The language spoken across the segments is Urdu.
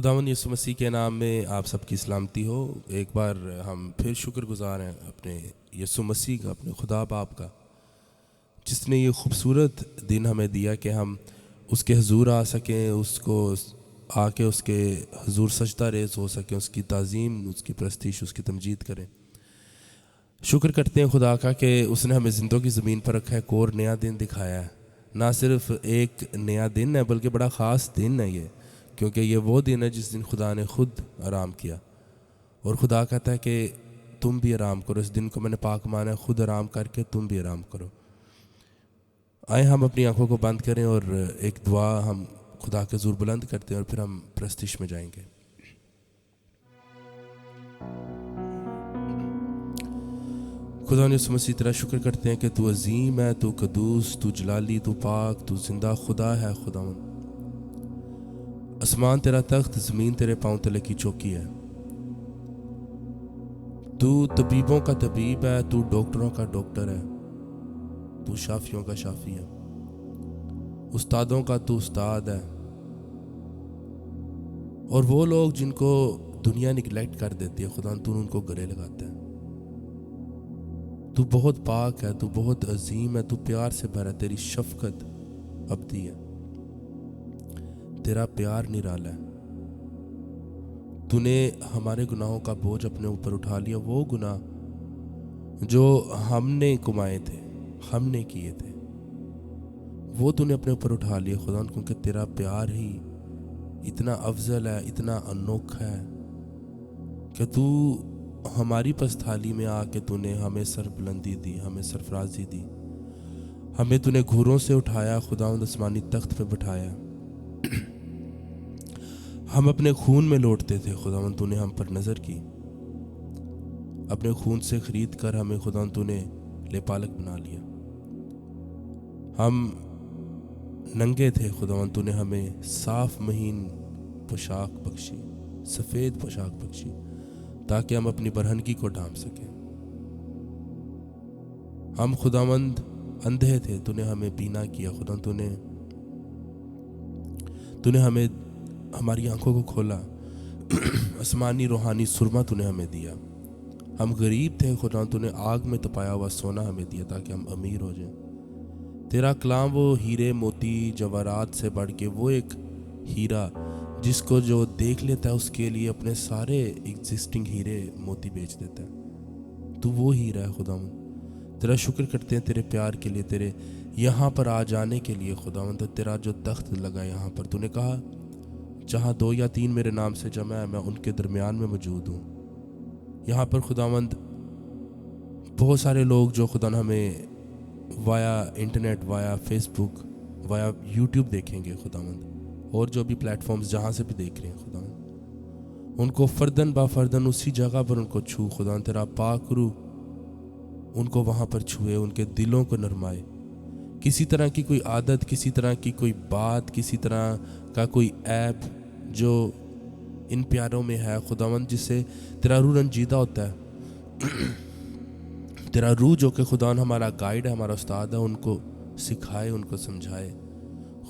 خداوند یسوع مسیح کے نام میں آپ سب کی سلامتی ہو۔ ایک بار ہم پھر شکر گزار ہیں اپنے یسوع مسیح کا، اپنے خدا باپ کا، جس نے یہ خوبصورت دن ہمیں دیا کہ ہم اس کے حضور آ سکیں، اس کو آ کے اس کے حضور سجدہ ریز ہو سکیں، اس کی تعظیم، اس کی پرستش، اس کی تمجید کریں۔ شکر کرتے ہیں خدا کا کہ اس نے ہمیں زندوں کی زمین پر رکھا ہے، ایک اور نیا دن دکھایا ہے۔ نہ صرف ایک نیا دن ہے بلکہ بڑا خاص دن ہے یہ، کیونکہ یہ وہ دن ہے جس دن خدا نے خود آرام کیا، اور خدا کہتا ہے کہ تم بھی آرام کرو۔ اس دن کو میں نے پاک مانا ہے، خود آرام کر کے تم بھی آرام کرو۔ آئے ہم اپنی آنکھوں کو بند کریں اور ایک دعا ہم خدا کے حضور بلند کرتے ہیں، اور پھر ہم پرستش میں جائیں گے۔ خدا نے یسوع مسیح تیرا شکر کرتے ہیں کہ تو عظیم ہے، تو قدوس، تو جلالی، تو پاک، تو زندہ خدا ہے۔ خداوند، آسمان تیرا تخت، زمین تیرے پاؤں تلے کی چوکی ہے۔ تو طبیبوں کا طبیب ہے، تو ڈاکٹروں کا ڈاکٹر ہے، تو شافیوں کا شافی ہے، استادوں کا تو استاد ہے۔ اور وہ لوگ جن کو دنیا نگلیکٹ کر دیتی ہے، خدا تو ان کو گلے لگاتا ہے۔ تو بہت پاک ہے، تو بہت عظیم ہے، تو پیار سے بھرا، تیری شفقت ابدی ہے، تیرا پیار نرالا ہے۔ تو نے ہمارے گناہوں کا بوجھ اپنے اوپر اٹھا لیا، وہ گناہ جو ہم نے کمائے تھے، ہم نے کیے تھے، وہ تو نے اپنے اوپر اٹھا لیا خدا، کیونکہ تیرا پیار ہی اتنا افضل ہے، اتنا انوکھا ہے کہ تو ہماری پستھالی میں آ کے تو نے ہمیں سر بلندی دی، ہمیں سرفرازی دی، ہمیں تو نے گھوروں سے اٹھایا، خداوند آسمانی تخت پہ بٹھایا۔ ہم اپنے خون میں لوٹتے تھے، خداوند تو نے ہم پر نظر کی، اپنے خون سے خرید کر ہمیں خداوند تو نے لے پالک بنا لیا۔ ہم ننگے تھے، خداوند تو نے ہمیں صاف مہین پوشاک بخشی، سفید پوشاک بخشی، تاکہ ہم اپنی برہنگی کو ڈھانپ سکیں۔ ہم خداوند اندھے تھے، تو نے ہمیں بینا کیا، خداوند تو نے ہمیں ہماری آنکھوں کو کھولا، آسمانی روحانی سرما تو نے ہمیں دیا۔ ہم غریب تھے، خداوند تو نے آگ میں تپایا ہوا سونا ہمیں دیا تاکہ ہم امیر ہو جائیں۔ تیرا کلام وہ ہیرے موتی جواہرات سے بڑھ کے، وہ ایک ہیرا جس کو جو دیکھ لیتا ہے اس کے لیے اپنے سارے ایگزسٹنگ ہیرے موتی بیچ دیتا ہے۔ تو وہ ہیرا ہے خداوند، تیرا شکر کرتے ہیں تیرے پیار کے لیے، تیرے یہاں پر آ جانے کے لیے خداوند۔ تیرا جو تخت لگا یہاں پر، تو نے کہا جہاں 2 یا 3 میرے نام سے جمع ہے، میں ان کے درمیان میں موجود ہوں۔ یہاں پر خداوند بہت سارے لوگ جو خدا ہمیں وایا انٹرنیٹ، وایا فیس بک، وایا یوٹیوب دیکھیں گے خداوند، اور جو بھی پلیٹ فارمز جہاں سے بھی دیکھ رہے ہیں خداوند، ان کو فردن با فردن اسی جگہ پر ان کو چھو خداوند، تیرا پاک روح ان کو وہاں پر چھوئے، ان کے دلوں کو نرمائے۔ کسی طرح کی کوئی عادت، کسی طرح کی کوئی بات، کسی طرح کا کوئی عیب جو ان پیاروں میں ہے خداوند، جس سے تیرا روح رنجیدہ ہوتا ہے، تیرا روح جو کہ خداوند ہمارا گائیڈ ہے، ہمارا استاد ہے، ان کو سکھائے، ان کو سمجھائے۔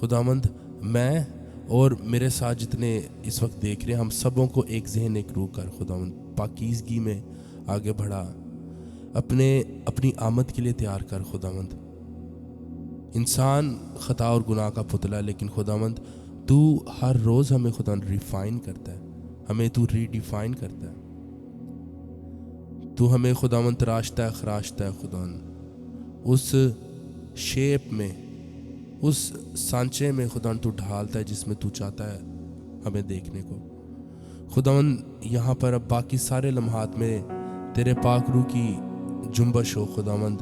خداوند میں اور میرے ساتھ جتنے اس وقت دیکھ رہے ہیں، ہم سبوں کو ایک ذہن، ایک روح کر خداوند پاکیزگی میں آگے بڑھا، اپنی آمد کے لیے تیار کر خداوند۔ انسان خطا اور گناہ کا پتلا، لیکن خداوند تو ہر روز ہمیں خداوند ریفائن کرتا ہے، ہمیں تو ری ڈیفائن کرتا ہے، تو ہمیں خداوند تراشتا ہے، خراشتا ہے خداوند، اس شیپ میں، اس سانچے میں خداوند تو ڈھالتا ہے جس میں تو چاہتا ہے ہمیں دیکھنے کو۔ خداوند یہاں پر اب باقی سارے لمحات میں تیرے پاک روح کی جنبش ہو خداوند،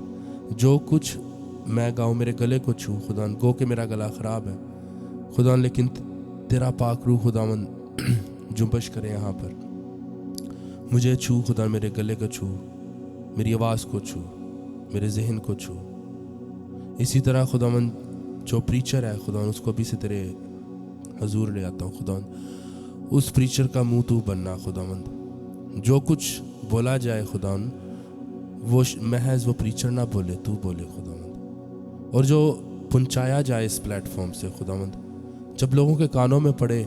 جو کچھ میں گاؤں میرے گلے کو چھو خداوند، گو کہ میرا گلا خراب ہے خداوند، لیکن تیرا پاک روح خداوند جنبش کرے یہاں پر، مجھے چھو خدا، میرے گلے کو چھو، میری آواز کو چھو، میرے ذہن کو چھو۔ اسی طرح خداوند جو پریچر ہے خداوند، اس کو بھی سے تیرے حضور لے آتا ہوں خداوند، اس پریچر کا منہ تو بننا خداوند، جو کچھ بولا جائے خداوند وہ محض وہ پریچر نہ بولے، تو بولے خداوند، اور جو پہنچایا جائے اس پلیٹ فارم سے خداوند، جب لوگوں کے کانوں میں پڑے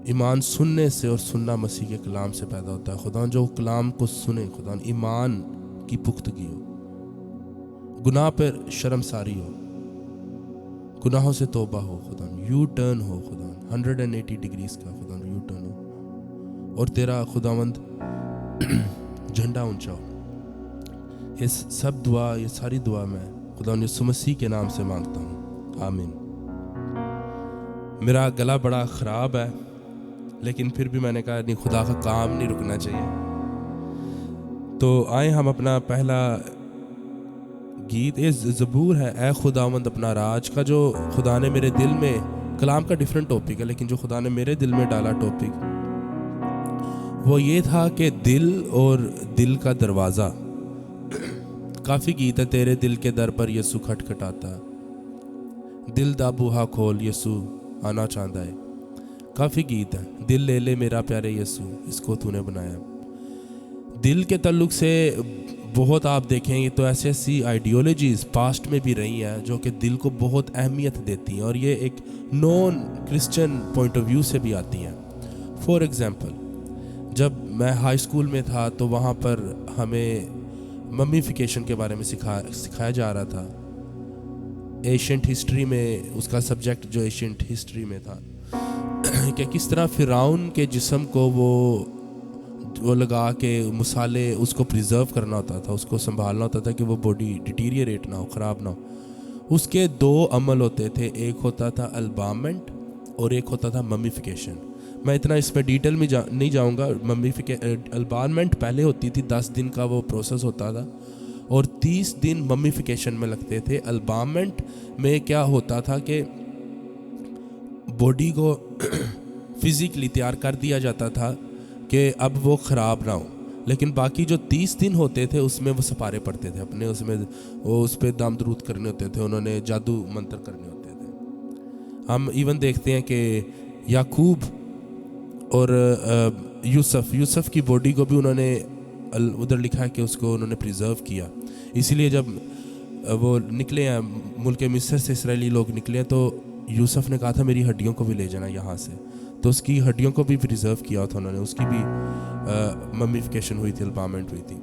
ایمان سننے سے اور سننا مسیح کے کلام سے پیدا ہوتا ہے. خدا جو کلام کو سنے، خدا ایمان کی پختگی ہو، گناہ پر شرمساری ہو، گناہوں سے توبہ ہو، خدا یو ٹرن ہو، خدا 180 ڈگریز کا خدا یو ٹرن ہو، اور تیرا خداوند جھنڈا اونچا ہو. یہ سب دعا، یہ ساری دعا میں خدا یسوع مسیح کے نام سے مانگتا ہوں، آمین. میرا گلا بڑا خراب ہے، لیکن پھر بھی میں نے کہا نہیں، خدا کا کام نہیں رکنا چاہیے. تو آئیں ہم اپنا پہلا گیت، یہ زبور ہے، اے خداوند اپنا راج کا، جو خدا نے میرے دل میں، کلام کا ڈیفرنٹ ٹاپک ہے لیکن جو خدا نے میرے دل میں ڈالا ٹاپک وہ یہ تھا کہ دل اور دل کا دروازہ. کافی گیت ہے، تیرے دل کے در پر یسوع کھٹکھٹاتا، دل دا بوہا کھول یسوع آنا چاہتا ہے. کافی گیت ہے، دل لے لے میرا پیارے یسوع، اس کو تو نے بنایا. دل کے تعلق سے بہت آپ دیکھیں یہ تو ایسی آئیڈیالوجیز پاسٹ میں بھی رہی ہیں جو کہ دل کو بہت اہمیت دیتی ہیں، اور یہ ایک non Christian point of view سے بھی آتی ہیں. فار ایگزامپل، جب میں ہائی اسکول میں تھا تو وہاں پر ہمیں ممیفیکیشن کے بارے میں سکھایا جا رہا تھا. ایشینٹ ہسٹری میں اس کا سبجیکٹ جو ایشینٹ ہسٹری میں تھا کہ کس طرح فرعون کے جسم کو وہ لگا کے مسالے اس کو پریزرو کرنا ہوتا تھا، اس کو سنبھالنا ہوتا تھا کہ وہ باڈی ڈیٹیریٹ نہ ہو، خراب نہ ہو. اس کے 2 عمل ہوتے تھے، ایک ہوتا تھا البامنٹ اور ایک ہوتا تھا ممیفیکیشن. میں اتنا اس پہ ڈیٹیل میں نہیں جاؤں گا. البامنٹ پہلے ہوتی تھی، 10 دن کا وہ پروسیس ہوتا تھا اور 30 دن ممیفیکیشن میں لگتے تھے. البامنٹ میں کیا ہوتا تھا کہ باڈی کو فزیکلی تیار کر دیا جاتا تھا کہ اب وہ خراب نہ ہو، لیکن باقی جو 30 دن ہوتے تھے اس میں وہ سپارے پڑتے تھے اپنے، اس میں وہ اس پہ دام درود کرنے ہوتے تھے، انہوں نے جادو منتر کرنے ہوتے تھے. ہم ایون دیکھتے ہیں کہ یعقوب اور یوسف کی باڈی کو بھی انہوں نے ادھر لکھا ہے کہ اس کو انہوں نے پریزرو کیا. اسی لیے جب وہ نکلے ہیں ملک مصر سے، اسرائیلی لوگ نکلے ہیں، تو یوسف نے کہا تھا میری ہڈیوں کو بھی لے جانا یہاں سے، تو اس کی ہڈیوں کو بھی پریزرو کیا تھا انہوں نے، اس کی بھی ممیفیکیشن ہوئی تھی، البامنٹ ہوئی تھی.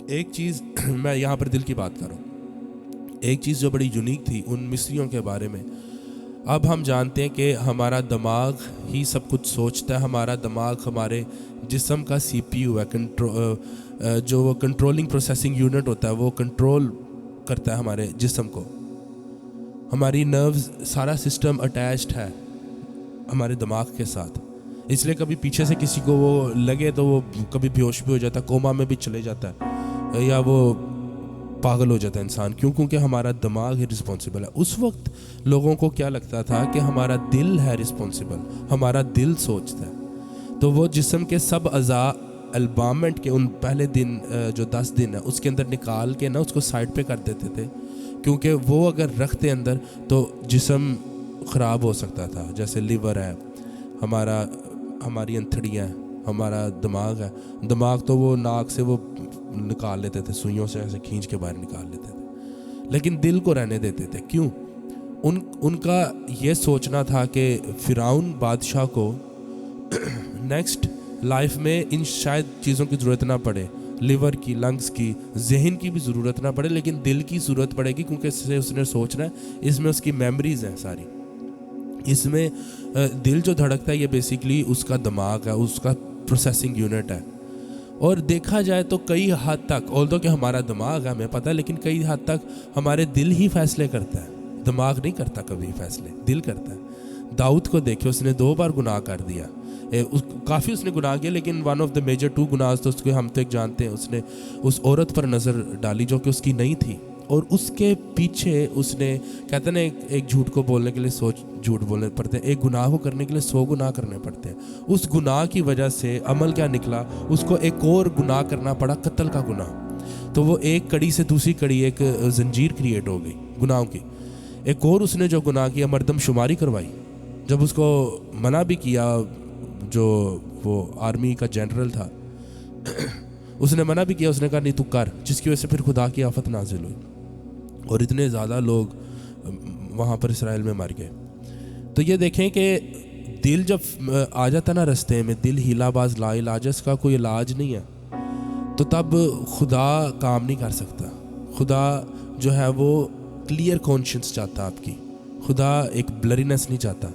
ایک چیز میں یہاں پر دل کی بات کر رہا ہوں، ایک چیز جو بڑی یونیک تھی ان مصریوں کے بارے میں. اب ہم جانتے ہیں کہ ہمارا دماغ ہی سب کچھ سوچتا ہے، ہمارا دماغ ہمارے جسم کا سی پی یو ہے، جو وہ کنٹرولنگ پروسیسنگ یونٹ ہوتا ہے، وہ کنٹرول کرتا ہے ہمارے جسم کو. ہماری نروز، سارا سسٹم اٹیچڈ ہے ہمارے دماغ کے ساتھ. اس لیے کبھی پیچھے سے کسی کو وہ لگے تو وہ کبھی بیہوش بھی ہو جاتا ہے، کوما میں بھی چلے جاتا ہے، یا وہ پاگل ہو جاتا ہے انسان. کیونکہ ہمارا دماغ ہی رسپانسبل ہے. اس وقت لوگوں کو کیا لگتا تھا کہ ہمارا دل ہے رسپانسبل، ہمارا دل سوچتا ہے. تو وہ جسم کے سب اعضاء البامنٹ کے ان پہلے دن جو 10 دن ہے اس کے اندر نکال کے نا اس کو سائڈ پہ کر دیتے تھے، کیونکہ وہ اگر رکھتے اندر تو جسم خراب ہو سکتا تھا. جیسے لیور ہے ہماری انتھڑیاں ہیں، ہمارا دماغ ہے. دماغ تو وہ ناک سے وہ نکال لیتے تھے، سوئیوں سے ایسے کھینچ کے باہر نکال لیتے تھے، لیکن دل کو رہنے دیتے تھے. کیوں؟ ان کا یہ سوچنا تھا کہ فرعون بادشاہ کو نیکسٹ لائف میں ان شاید چیزوں کی ضرورت نہ پڑے، لیور کی، لنگس کی، ذہن کی بھی ضرورت نہ پڑے، لیکن دل کی ضرورت پڑے گی، کیونکہ اس سے اس نے سوچنا ہے، اس میں اس کی میموریز ہیں ساری. اس میں دل جو دھڑکتا ہے یہ بیسیکلی اس کا دماغ ہے، اس کا پروسیسنگ یونٹ ہے. اور دیکھا جائے تو کئی حد تک، although کہ ہمارا دماغ ہے ہمیں پتہ ہے، لیکن کئی حد تک ہمارے دل ہی فیصلے کرتا ہے، دماغ نہیں کرتا کبھی فیصلے، دل کرتا ہے. داؤد کو دیکھے، اس نے 2 بار گناہ کر دیا. کافی اس نے گناہ کیا، لیکن ون آف دا میجر 2 گناہ تو اس کو ہم تک جانتے ہیں. اس نے اس عورت پر نظر ڈالی جو کہ اس کی نہیں تھی، اور اس کے پیچھے اس نے، کہتے ہیں ایک جھوٹ کو بولنے کے لیے جھوٹ بولنے پڑتے ہیں، ایک گناہ کو کرنے کے لیے 100 گناہ کرنے پڑتے ہیں. اس گناہ کی وجہ سے عمل کیا نکلا، اس کو ایک اور گناہ کرنا پڑا، قتل کا گناہ. تو وہ ایک کڑی سے دوسری کڑی ایک زنجیر کریٹ ہو گئی گناہوں کی. ایک اور اس نے جو گناہ کیا، مردم شماری کروائی. جب اس کو منع بھی کیا، جو وہ آرمی کا جنرل تھا اس نے منع بھی کیا، اس نے کہا نہیں تو کر، جس کی وجہ سے پھر خدا کی آفت نازل ہوئی اور اتنے زیادہ لوگ وہاں پر اسرائیل میں مر گئے. تو یہ دیکھیں کہ دل جب آ جاتا نا رستے میں، دل ہیلا باز لا علاج، اس کا کوئی علاج نہیں ہے، تو تب خدا کام نہیں کر سکتا. خدا جو ہے وہ کلیئر کانشنس چاہتا آپ کی، خدا ایک بلرینس نہیں چاہتا.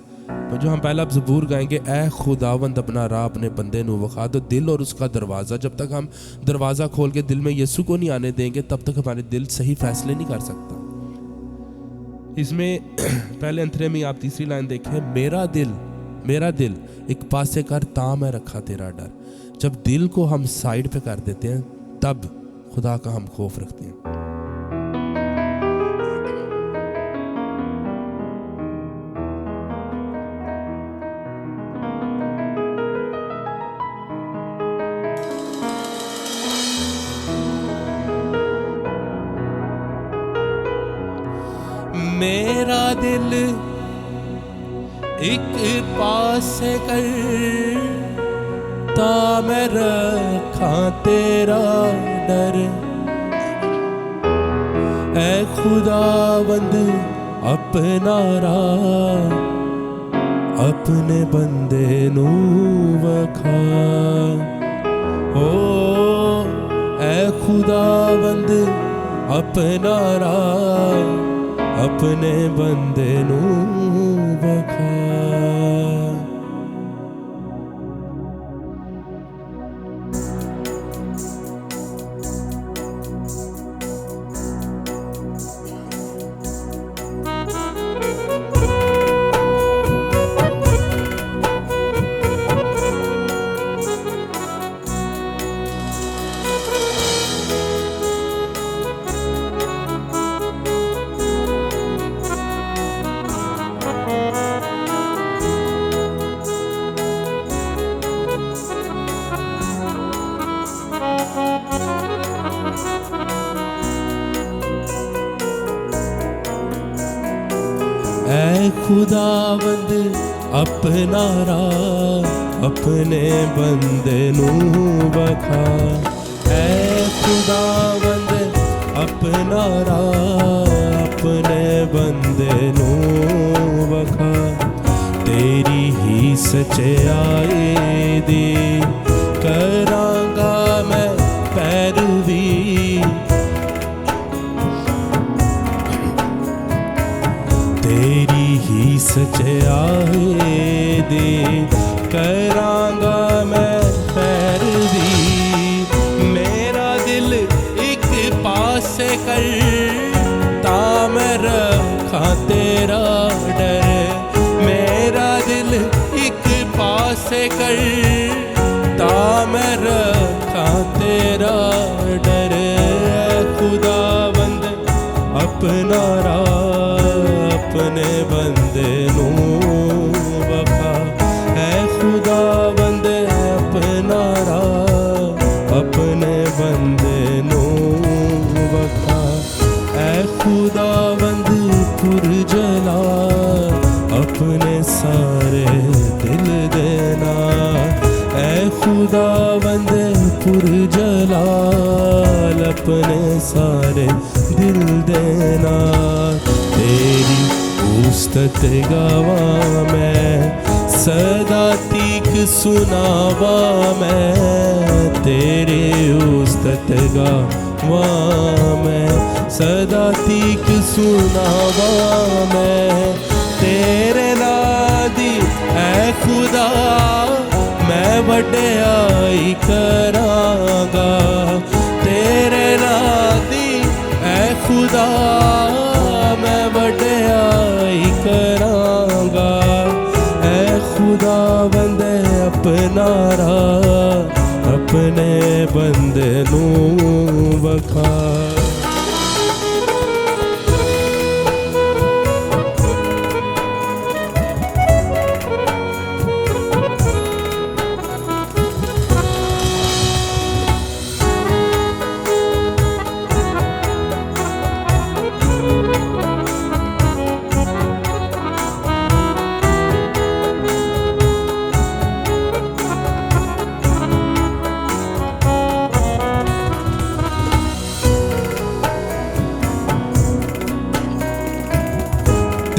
تو جو ہم پہلا اب زبور گائیں گے، اے خداوند اپنا راہ اپنے بندے نو وخا، تو دل اور اس کا دروازہ، جب تک ہم دروازہ کھول کے دل میں یسوع کو نہیں آنے دیں گے تب تک ہمارے دل صحیح فیصلے نہیں کر سکتا. اس میں پہلے انترے میں آپ تیسری لائن دیکھیں، میرا دل ایک پاسے کر تا میں رکھا تیرا ڈر. جب دل کو ہم سائیڈ پہ کر دیتے ہیں تب خدا کا ہم خوف رکھتے ہیں. میرا دل ایک پاسے کر تا میں رکھاں تیرا ڈر. اے خداوند اپنا راہ اپنے بندے نو وکھا. او اے خداوند اپنا راہ اپنے بندے نو وکھا. اے خداوند اپنا راہ اپنے بندے نو وکھا. اے خداوند اپنا راہ اپنے بندے نو وکھا. تیری ہی سچائی دی کراں گا میں پیروی. تیری ہی سچائی دی کراں گا میں پیروی. میرا دل ایک پاسے کر تا میں رکھاں تیرا ڈر. میرا دل ایک پاسے کر تا میں رکھاں تیرا ڈر. خداوند اپنا راہ اپنے بندے نو وکھا. اے خداوند اپنا راہ اپنے بندے نو وکھا. اے خداوند پر جلال اپنے سارے دل دینا. اے خداوند پر جلال اپنے سارے دل دینا. تیری اوستت گاواں میں صدا تیک سناواں میں. تیرے اوستت گاواں میں صدا تیک سناواں میں. تیرے نام دی اے خدا میں وڈیائی کراں گا. تیرے نام دی اے خدا میں وڈیائی کراں گا. اے خداوند اپنا راہ اپنے بندے نو وکھا.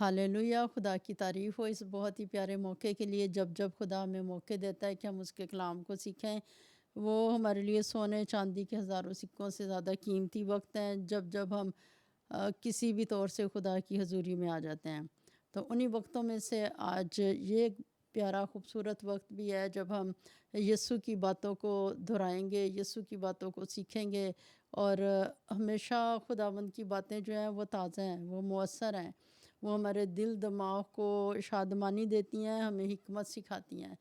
ہاللیلویا، خدا کی تعریف ہو اس بہت ہی پیارے موقع کے لیے جب خدا ہمیں موقع دیتا ہے کہ ہم اس کے کلام کو سیکھیں۔ وہ ہمارے لیے سونے چاندی کے ہزاروں سکوں سے زیادہ قیمتی وقت ہیں جب ہم کسی بھی طور سے خدا کی حضوری میں آ جاتے ہیں۔ تو انہی وقتوں میں سے آج یہ پیارا خوبصورت وقت بھی ہے جب ہم یسوع کی باتوں کو دہرائیں گے، یسوع کی باتوں کو سیکھیں گے، اور ہمیشہ خداوند کی باتیں جو ہیں وہ تازہ ہیں، وہ مؤثر ہیں، وہ ہمارے دل دماغ کو شادمانی دیتی ہیں، ہمیں حکمت سکھاتی ہیں۔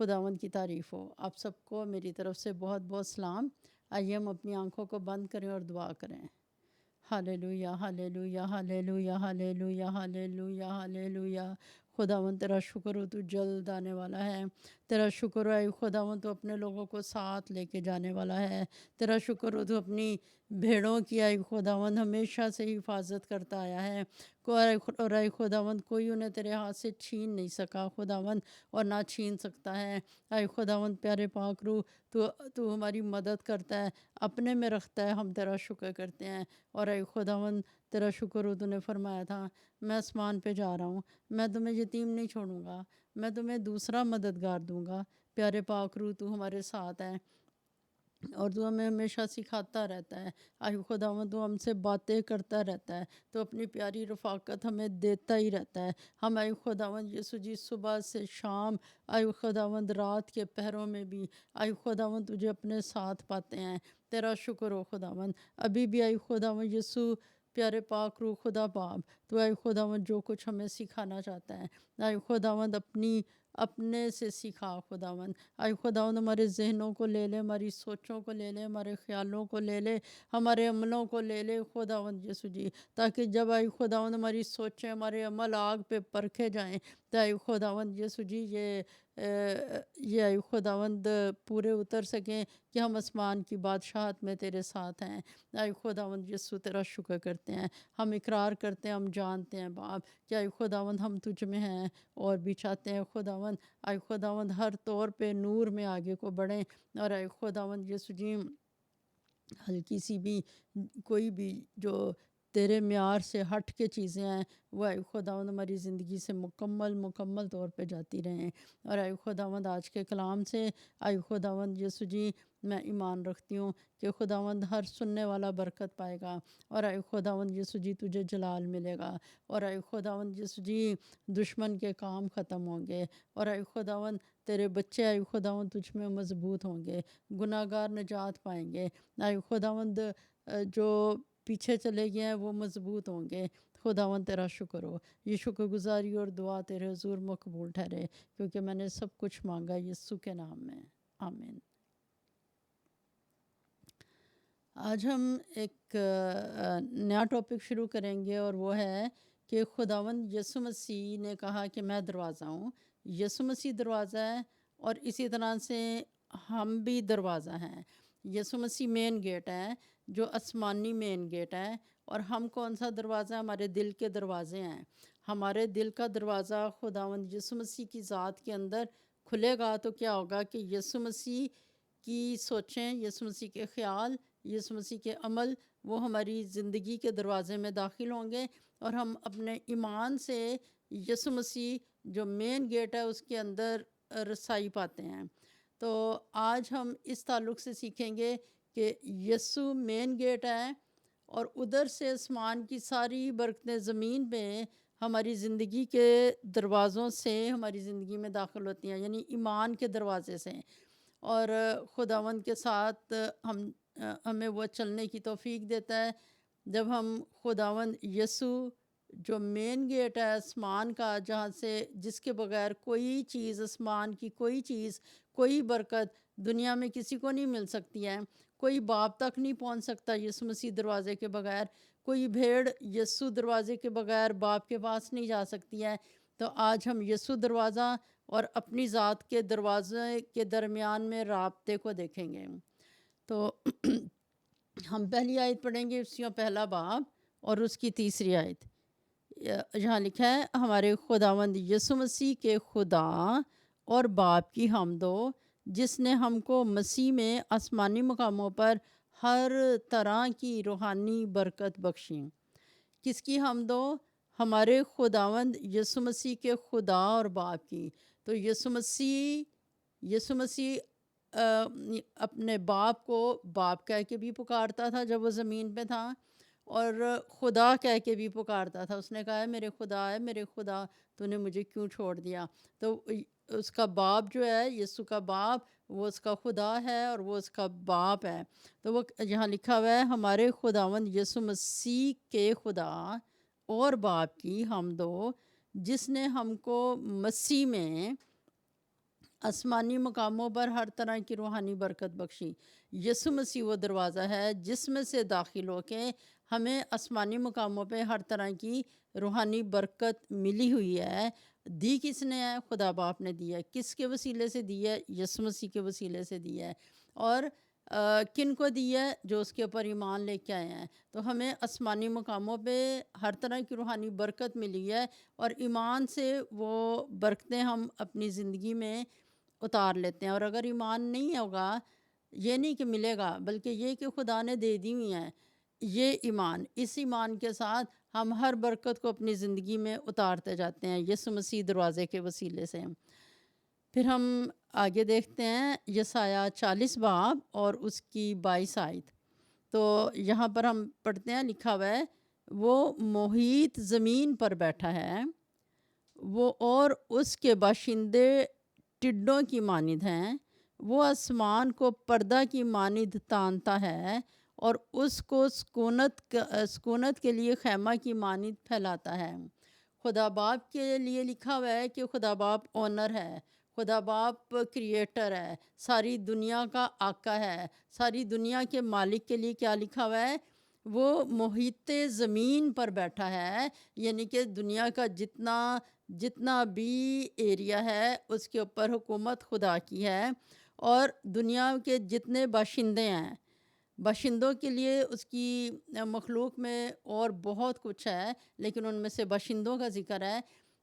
خداوند کی تعریف ہو۔ آپ سب کو میری طرف سے بہت بہت سلام۔ آئیے ہم اپنی آنکھوں کو بند کریں اور دعا کریں۔ ہاللیلویہ، ہاللیلویہ، ہاللیلویہ، ہاللیلویہ، ہاللیلویہ، ہاللیلویہ۔ خداوند تیرا شکر ہو، تو جلد آنے والا ہے۔ تیرا شکر ہو اے خداوند، تو اپنے لوگوں کو ساتھ لے کے جانے والا ہے۔ تیرا شکر ہو، تو اپنی بھیڑوں کی اے خداوند ہمیشہ سے حفاظت کرتا آیا ہے، اور اے خداوند کوئی انہیں تیرے ہاتھ سے چھین نہیں سکا خداوند، اور نہ چھین سکتا ہے۔ اے خداوند پیارے پاک روح، تو ہماری مدد کرتا ہے، اپنے میں رکھتا ہے، ہم تیرا شکر کرتے ہیں۔ اور اے خداوند تیرا شکر ہو، تو نے فرمایا تھا میں آسمان پہ جا رہا ہوں، میں تمہیں یتیم نہیں چھوڑوں گا، میں تمہیں دوسرا مددگار دوں گا۔ پیارے پاک روح، تو ہمارے ساتھ ہے، اور تو ہمیں ہمیشہ سکھاتا رہتا ہے۔ اے خداوند تو ہم سے باتیں کرتا رہتا ہے، تو اپنی پیاری رفاقت ہمیں دیتا ہی رہتا ہے۔ ہم اے خداوند یسوع جی صبح سے شام، اے خداوند رات کے پہروں میں بھی اے خداوند تجھے اپنے ساتھ پاتے ہیں۔ تیرا شکر ہو خداوند۔ ابھی بھی اے خداوند یسوع پیارے پاک روح خدا باپ، تو اے خداوند جو کچھ ہمیں سکھانا چاہتا ہے، اے خداوند اپنے سے سکھا خداوند۔ اے خداوند ہمارے ذہنوں کو لے لے، ہماری سوچوں کو لے لے، ہمارے خیالوں کو لے لے، ہمارے عملوں کو لے لے خداوند یسوع جی، تاکہ جب اے خداوند ہماری سوچیں، ہمارے عمل آگ پہ پرکھے جائیں، تو اے خداوند یسوع جی یہ اے خداوند پورے اتر سکیں کہ ہم آسمان کی بادشاہت میں تیرے ساتھ ہیں۔ اے خداوند یسوع تیرا شکر کرتے ہیں، ہم اقرار کرتے ہیں، ہم جانتے ہیں باپ کہ اے خداوند ہم تجھ میں ہیں، اور بھی چاہتے ہیں خداوند اے خداوند ہر طور پہ نور میں آگے کو بڑھیں، اور اے خداوند یسوع جی ہلکی سی بھی کوئی بھی جو تیرے معیار سے ہٹ کے چیزیں ہیں، وہ اے خداوند ہماری زندگی سے مکمل طور پہ جاتی رہیں۔ اور اے خداوند آج کے کلام سے اے خداوند یسوع جی میں ایمان رکھتی ہوں کہ خداوند ہر سننے والا برکت پائے گا، اور اے خداوند یسوع جی تجھے جلال ملے گا، اور اے خداوند یسوع جی دشمن کے کام ختم ہوں گے، اور اے خداوند تیرے بچے اے خداوند تجھ میں مضبوط ہوں گے، گناہ گار نجات پائیں گے، اے خداوند جو پیچھے چلے گئے ہیں وہ مضبوط ہوں گے۔ خداوند تیرا شکر ہو۔ یہ شکر گزاری اور دعا تیرے حضور مقبول ٹھہرے، کیونکہ میں نے سب کچھ مانگا یسوع کے نام میں، آمین۔ آج ہم ایک نیا ٹاپک شروع کریں گے، اور وہ ہے کہ خداوند یسوع مسیح نے کہا کہ میں دروازہ ہوں۔ یسوع مسیح دروازہ ہے، اور اسی طرح سے ہم بھی دروازہ ہیں۔ یسوع مسیح مین گیٹ ہے، جو آسمانی مین گیٹ ہے، اور ہم کون سا دروازہ؟ ہمارے دل کے دروازے ہیں۔ ہمارے دل کا دروازہ خداوند یسوع مسیح کی ذات کے اندر کھلے گا تو کیا ہوگا کہ یسوع مسیح کی سوچیں، یسوع مسیح کے خیال، یسوع مسیح کے عمل وہ ہماری زندگی کے دروازے میں داخل ہوں گے، اور ہم اپنے ایمان سے یسوع مسیح جو مین گیٹ ہے اس کے اندر رسائی پاتے ہیں۔ تو آج ہم اس تعلق سے سیکھیں گے کہ یسوع مین گیٹ ہے، اور ادھر سے آسمان کی ساری برکتیں زمین پہ ہماری زندگی کے دروازوں سے ہماری زندگی میں داخل ہوتی ہیں، یعنی ایمان کے دروازے سے، اور خداوند کے ساتھ ہمیں وہ چلنے کی توفیق دیتا ہے جب ہم خداوند یسوع جو مین گیٹ ہے آسمان کا، جہاں سے جس کے بغیر کوئی چیز، آسمان کی کوئی چیز، کوئی برکت دنیا میں کسی کو نہیں مل سکتی ہے، کوئی باپ تک نہیں پہنچ سکتا یسوع مسیح دروازے کے بغیر، کوئی بھیڑ یسوع دروازے کے بغیر باپ کے پاس نہیں جا سکتی ہے۔ تو آج ہم یسوع دروازہ اور اپنی ذات کے دروازے کے درمیان میں رابطے کو دیکھیں گے۔ تو ہم پہلی آیت پڑھیں گے، افسیوں پہلا باب اور اس کی تیسری آیت۔ یہاں لکھا ہے، ہمارے خداوند یسوع مسیح کے خدا اور باپ کی حمد ہو، جس نے ہم کو مسیح میں آسمانی مقاموں پر ہر طرح کی روحانی برکت بخشی۔ کس کی حمد ہو؟ ہمارے خداوند یسوع مسیح کے خدا اور باپ کی. تو یسوع مسیح اپنے باپ کو باپ کہہ کے بھی پکارتا تھا جب وہ زمین پہ تھا، اور خدا کہہ کے بھی پکارتا تھا. اس نے کہا ہے میرے خدا تو نے مجھے کیوں چھوڑ دیا. تو اس کا باپ جو ہے، یسوع کا باپ، وہ اس کا خدا ہے اور وہ اس کا باپ ہے. تو وہ یہاں لکھا ہوا ہے ہمارے خداوند یسوع مسیح کے خدا اور باپ کی حمد ہو، جس نے ہم کو مسیح میں آسمانی مقاموں پر ہر طرح کی روحانی برکت بخشی. یسوع مسیح وہ دروازہ ہے جس میں سے داخل ہو کے ہمیں آسمانی مقاموں پہ ہر طرح کی روحانی برکت ملی ہوئی ہے. دی کس نے ہے؟ خدا باپ نے دی ہے. کس کے وسیلے سے دی ہے؟ یسوع مسیح کے وسیلے سے دی ہے. اور کن کو دی ہے؟ جو اس کے اوپر ایمان لے کے آئے ہیں. تو ہمیں آسمانی مقاموں پہ ہر طرح کی روحانی برکت ملی ہے، اور ایمان سے وہ برکتیں ہم اپنی زندگی میں اتار لیتے ہیں. اور اگر ایمان نہیں ہوگا، یہ نہیں کہ ملے گا، بلکہ یہ کہ خدا نے دے دی ہوئی ہیں. یہ ایمان، اس ایمان کے ساتھ ہم ہر برکت کو اپنی زندگی میں اتارتے جاتے ہیں یسوع مسیح دروازے کے وسیلے سے. پھر ہم آگے دیکھتے ہیں یسایہ 40 باب اور اس کی 22 آیت. تو یہاں پر ہم پڑھتے ہیں، لکھا ہوا ہے وہ محیط زمین پر بیٹھا ہے، وہ اور اس کے باشندے ٹڈوں کی مانند ہیں. وہ آسمان کو پردہ کی مانند تانتا ہے اور اس کو سکونت کے لیے خیمہ کی مانند پھیلاتا ہے. خدا باپ کے لیے لکھا ہوا ہے کہ خدا باپ اونر ہے، خدا باپ کریٹر ہے، ساری دنیا کا آقا ہے. ساری دنیا کے مالک کے لیے کیا لکھا ہوا ہے؟ وہ محیط زمین پر بیٹھا ہے. یعنی کہ دنیا کا جتنا بھی ایریا ہے اس کے اوپر حکومت خدا کی ہے. اور دنیا کے جتنے باشندے ہیں، باشندوں کے لیے اس کی مخلوق میں اور بہت کچھ ہے، لیکن ان میں سے باشندوں کا ذکر ہے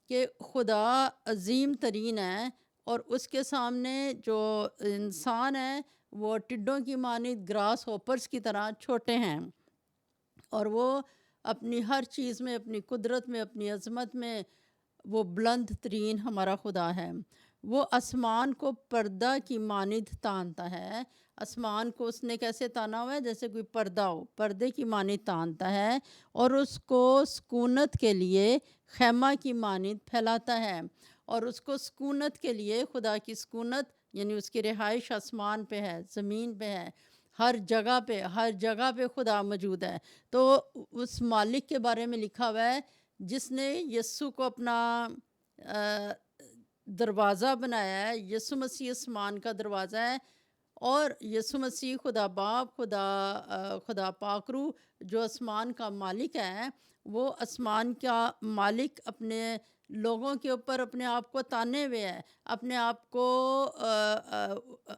کہ خدا عظیم ترین ہے، اور اس کے سامنے جو انسان ہیں وہ ٹڈوں کی مانند گراس ہوپرز کی طرح چھوٹے ہیں. اور وہ اپنی ہر چیز میں، اپنی قدرت میں، اپنی عظمت میں وہ بلند ترین ہمارا خدا ہے. وہ آسمان کو پردہ کی مانند تانتا ہے. آسمان کو اس نے کیسے تانا ہوا ہے؟ جیسے کوئی پردہ ہو، پردے کی مانند تانتا ہے، اور اس کو سکونت کے لیے خیمہ کی مانند پھیلاتا ہے. اور اس کو سکونت کے لیے، خدا کی سکونت یعنی اس کی رہائش آسمان پہ ہے، زمین پہ ہے، ہر جگہ پہ خدا موجود ہے. تو اس مالک کے بارے میں لکھا ہوا ہے جس نے یسوع کو اپنا دروازہ بنایا ہے. یسوع مسیح آسمان کا دروازہ ہے، اور یسوع مسیح خدا باپ، خدا پاک روح جو آسمان کا مالک ہے، وہ آسمان کا مالک اپنے لوگوں کے اوپر اپنے آپ کو تانے ہوئے ہے، اپنے آپ کو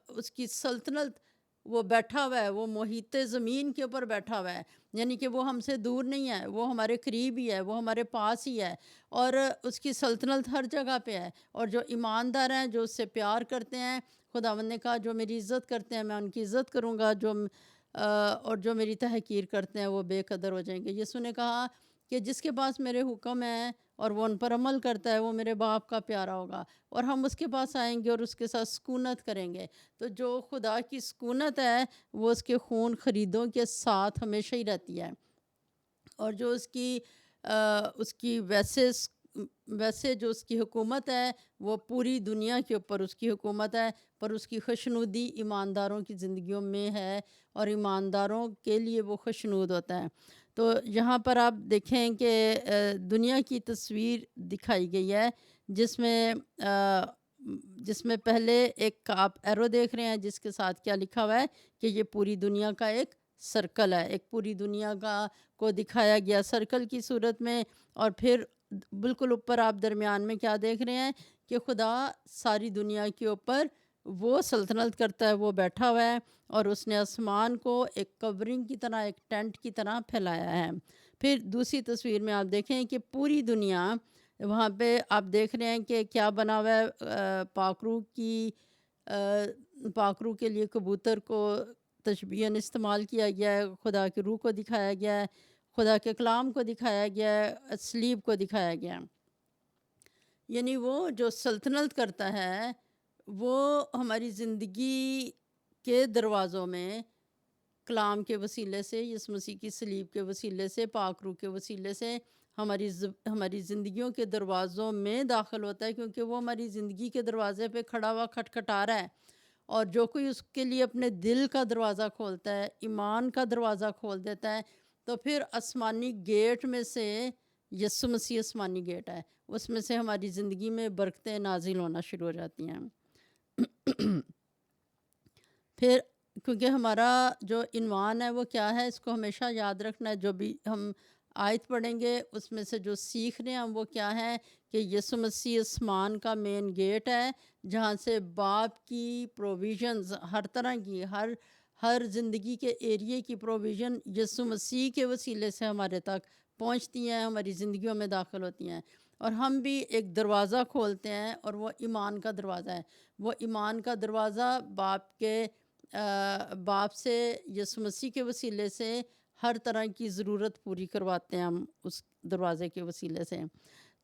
اس کی سلطنت وہ بیٹھا ہوا ہے، وہ محیط زمین کے اوپر بیٹھا ہوا ہے. یعنی کہ وہ ہم سے دور نہیں ہے، وہ ہمارے قریب ہی ہے، وہ ہمارے پاس ہی ہے، اور اس کی سلطنت ہر جگہ پہ ہے. اور جو ایماندار ہیں، جو اس سے پیار کرتے ہیں، خداوند نے کہا جو میری عزت کرتے ہیں میں ان کی عزت کروں گا، اور جو میری تحقیر کرتے ہیں وہ بے قدر ہو جائیں گے. یسوع نے کہا کہ جس کے پاس میرے حکم ہیں اور وہ ان پر عمل کرتا ہے وہ میرے باپ کا پیارا ہوگا، اور ہم اس کے پاس آئیں گے اور اس کے ساتھ سکونت کریں گے. تو جو خدا کی سکونت ہے وہ اس کے خون خریدوں کے ساتھ ہمیشہ ہی رہتی ہے. اور جو اس کی ویسے جو اس کی حکومت ہے وہ پوری دنیا کے اوپر اس کی حکومت ہے، پر اس کی خوشنودی ایمانداروں کی زندگیوں میں ہے، اور ایمانداروں کے لیے وہ خوشنود ہوتا ہے. تو یہاں پر آپ دیکھیں کہ دنیا کی تصویر دکھائی گئی ہے جس میں پہلے ایک آپ ایرو دیکھ رہے ہیں جس کے ساتھ کیا لکھا ہوا ہے کہ یہ پوری دنیا کا ایک سرکل ہے، ایک پوری دنیا کو دکھایا گیا سرکل کی صورت میں. اور پھر بالکل اوپر آپ درمیان میں کیا دیکھ رہے ہیں کہ خدا ساری دنیا کے اوپر وہ سلطنت کرتا ہے، وہ بیٹھا ہوا ہے، اور اس نے آسمان کو ایک کورنگ کی طرح، ایک ٹینٹ کی طرح پھیلایا ہے. پھر دوسری تصویر میں آپ دیکھیں کہ پوری دنیا، وہاں پہ آپ دیکھ رہے ہیں کہ کیا بنا ہوا ہے، پاکرو کے لیے کبوتر کو تشبیہاً استعمال کیا گیا ہے، خدا کی روح کو دکھایا گیا ہے، خدا کے کلام کو دکھایا گیا ہے، صلیب کو دکھایا گیا ہے۔ یعنی وہ جو سلطنت کرتا ہے وہ ہماری زندگی کے دروازوں میں کلام کے وسیلے سے، یسوع مسیح کی صلیب کے وسیلے سے، پاک روح کے وسیلے سے ہماری زندگیوں کے دروازوں میں داخل ہوتا ہے، کیونکہ وہ ہماری زندگی کے دروازے پہ کھڑا ہوا کھٹکھٹا رہا ہے۔ اور جو کوئی اس کے لیے اپنے دل کا دروازہ کھولتا ہے، ایمان کا دروازہ کھول دیتا ہے، تو پھر آسمانی گیٹ میں سے، یسوع مسیح آسمانی گیٹ ہے، اس میں سے ہماری زندگی میں برکتیں نازل ہونا شروع ہو جاتی ہیں۔ پھر کیونکہ ہمارا جو عنوان ہے وہ کیا ہے، اس کو ہمیشہ یاد رکھنا ہے۔ جو بھی ہم آیت پڑھیں گے اس میں سے جو سیکھ رہے ہیں ہم وہ کیا ہے کہ یسوع مسیح آسمان کا مین گیٹ ہے، جہاں سے باپ کی پروویژنز، ہر طرح کی، ہر زندگی کے ایریے کی پروویژن یسوع مسیح کے وسیلے سے ہمارے تک پہنچتی ہیں، ہماری زندگیوں میں داخل ہوتی ہیں۔ اور ہم بھی ایک دروازہ کھولتے ہیں، اور وہ ایمان کا دروازہ ہے۔ وہ ایمان کا دروازہ باپ سے یسوع مسیح کے وسیلے سے ہر طرح کی ضرورت پوری کرواتے ہیں ہم اس دروازے کے وسیلے سے۔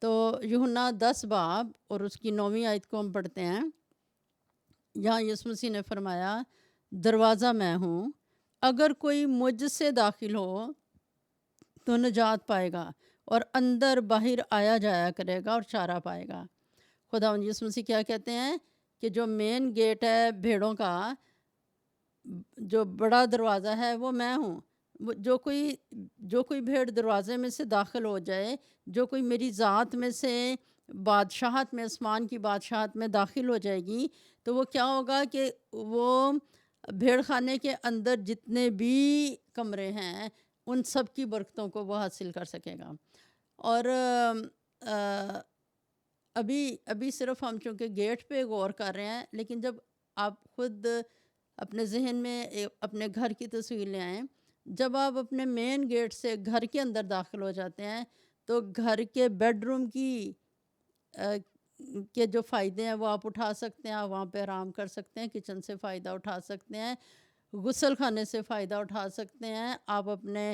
تو یوحنا 10 باب اور اس کی 9ویں آیت کو ہم پڑھتے ہیں۔ یہاں یسوع مسیح نے فرمایا، دروازہ میں ہوں، اگر کوئی مجھ سے داخل ہو تو نجات پائے گا، اور اندر باہر آیا جایا کرے گا اور چارہ پائے گا۔ خداوند یسوع مسیح کیا کہتے ہیں کہ جو مین گیٹ ہے بھیڑوں کا، جو بڑا دروازہ ہے وہ میں ہوں۔ جو کوئی بھیڑ دروازے میں سے داخل ہو جائے، جو کوئی میری ذات میں سے بادشاہت میں، آسمان کی بادشاہت میں داخل ہو جائے گی، تو وہ کیا ہوگا کہ وہ بھیڑ خانے کے اندر جتنے بھی کمرے ہیں ان سب کی برکتوں کو وہ حاصل کر سکے گا۔ اور ابھی صرف ہم چونکہ گیٹ پہ غور کر رہے ہیں، لیکن جب آپ خود اپنے ذہن میں اپنے گھر کی تصویر لے آئیں، جب آپ اپنے مین گیٹ سے گھر کے اندر داخل ہو جاتے ہیں تو گھر کے بیڈ روم کے جو فائدے ہیں وہ آپ اٹھا سکتے ہیں۔ آپ وہاں پہ آرام کر سکتے ہیں، کچن سے فائدہ اٹھا سکتے ہیں، غسل خانے سے فائدہ اٹھا سکتے ہیں، آپ اپنے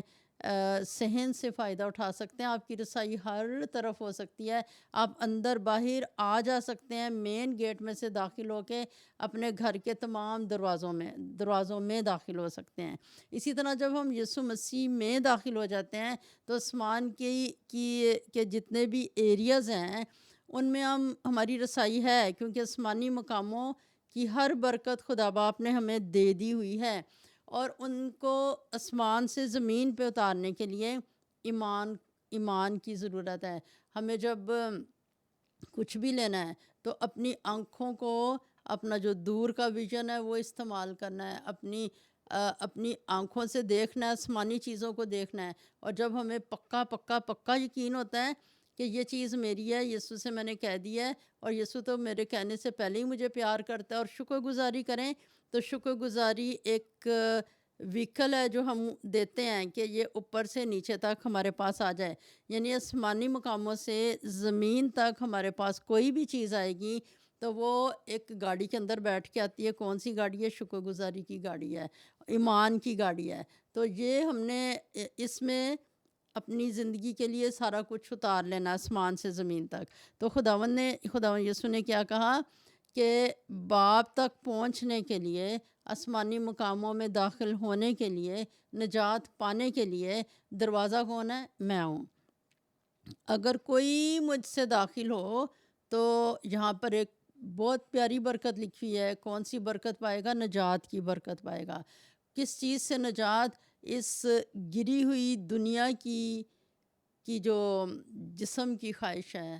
صحن سے فائدہ اٹھا سکتے ہیں، آپ کی رسائی ہر طرف ہو سکتی ہے، آپ اندر باہر آ جا سکتے ہیں، مین گیٹ میں سے داخل ہو کے اپنے گھر کے تمام دروازوں میں داخل ہو سکتے ہیں۔ اسی طرح جب ہم یسوع مسیح میں داخل ہو جاتے ہیں تو آسمان کے جتنے بھی ایریاز ہیں ان میں ہماری رسائی ہے، کیونکہ آسمانی مقاموں کی ہر برکت خدا باپ نے ہمیں دے دی ہوئی ہے، اور ان کو آسمان سے زمین پہ اتارنے کے لیے ایمان کی ضرورت ہے۔ ہمیں جب کچھ بھی لینا ہے تو اپنی آنکھوں کو، اپنا جو دور کا ویژن ہے وہ استعمال کرنا ہے، اپنی آنکھوں سے دیکھنا ہے، آسمانی چیزوں کو دیکھنا ہے۔ اور جب ہمیں پکا یقین ہوتا ہے کہ یہ چیز میری ہے، یسوع سے میں نے کہہ دیا ہے، اور یسوع تو میرے کہنے سے پہلے ہی مجھے پیار کرتا ہے، اور شکر گزاری کریں تو شکر گزاری ایک وہیکل ہے جو ہم دیتے ہیں کہ یہ اوپر سے نیچے تک ہمارے پاس آ جائے۔ یعنی آسمانی مقاموں سے زمین تک ہمارے پاس کوئی بھی چیز آئے گی تو وہ ایک گاڑی کے اندر بیٹھ کے آتی ہے۔ کون سی گاڑی ہے؟ شکر گزاری کی گاڑی ہے، ایمان کی گاڑی ہے۔ تو یہ ہم نے اس میں اپنی زندگی کے لیے سارا کچھ اتار لینا آسمان سے زمین تک۔ تو خداوند یسوع نے کیا کہا کہ باپ تک پہنچنے کے لیے، آسمانی مقاموں میں داخل ہونے کے لیے، نجات پانے کے لیے دروازہ کون ہے؟ میں ہوں۔ اگر کوئی مجھ سے داخل ہو تو یہاں پر ایک بہت پیاری برکت لکھی ہوئی ہے۔ کون سی برکت پائے گا؟ نجات کی برکت پائے گا۔ کس چیز سے نجات؟ اس گری ہوئی دنیا کی جو جسم کی خواہش ہے،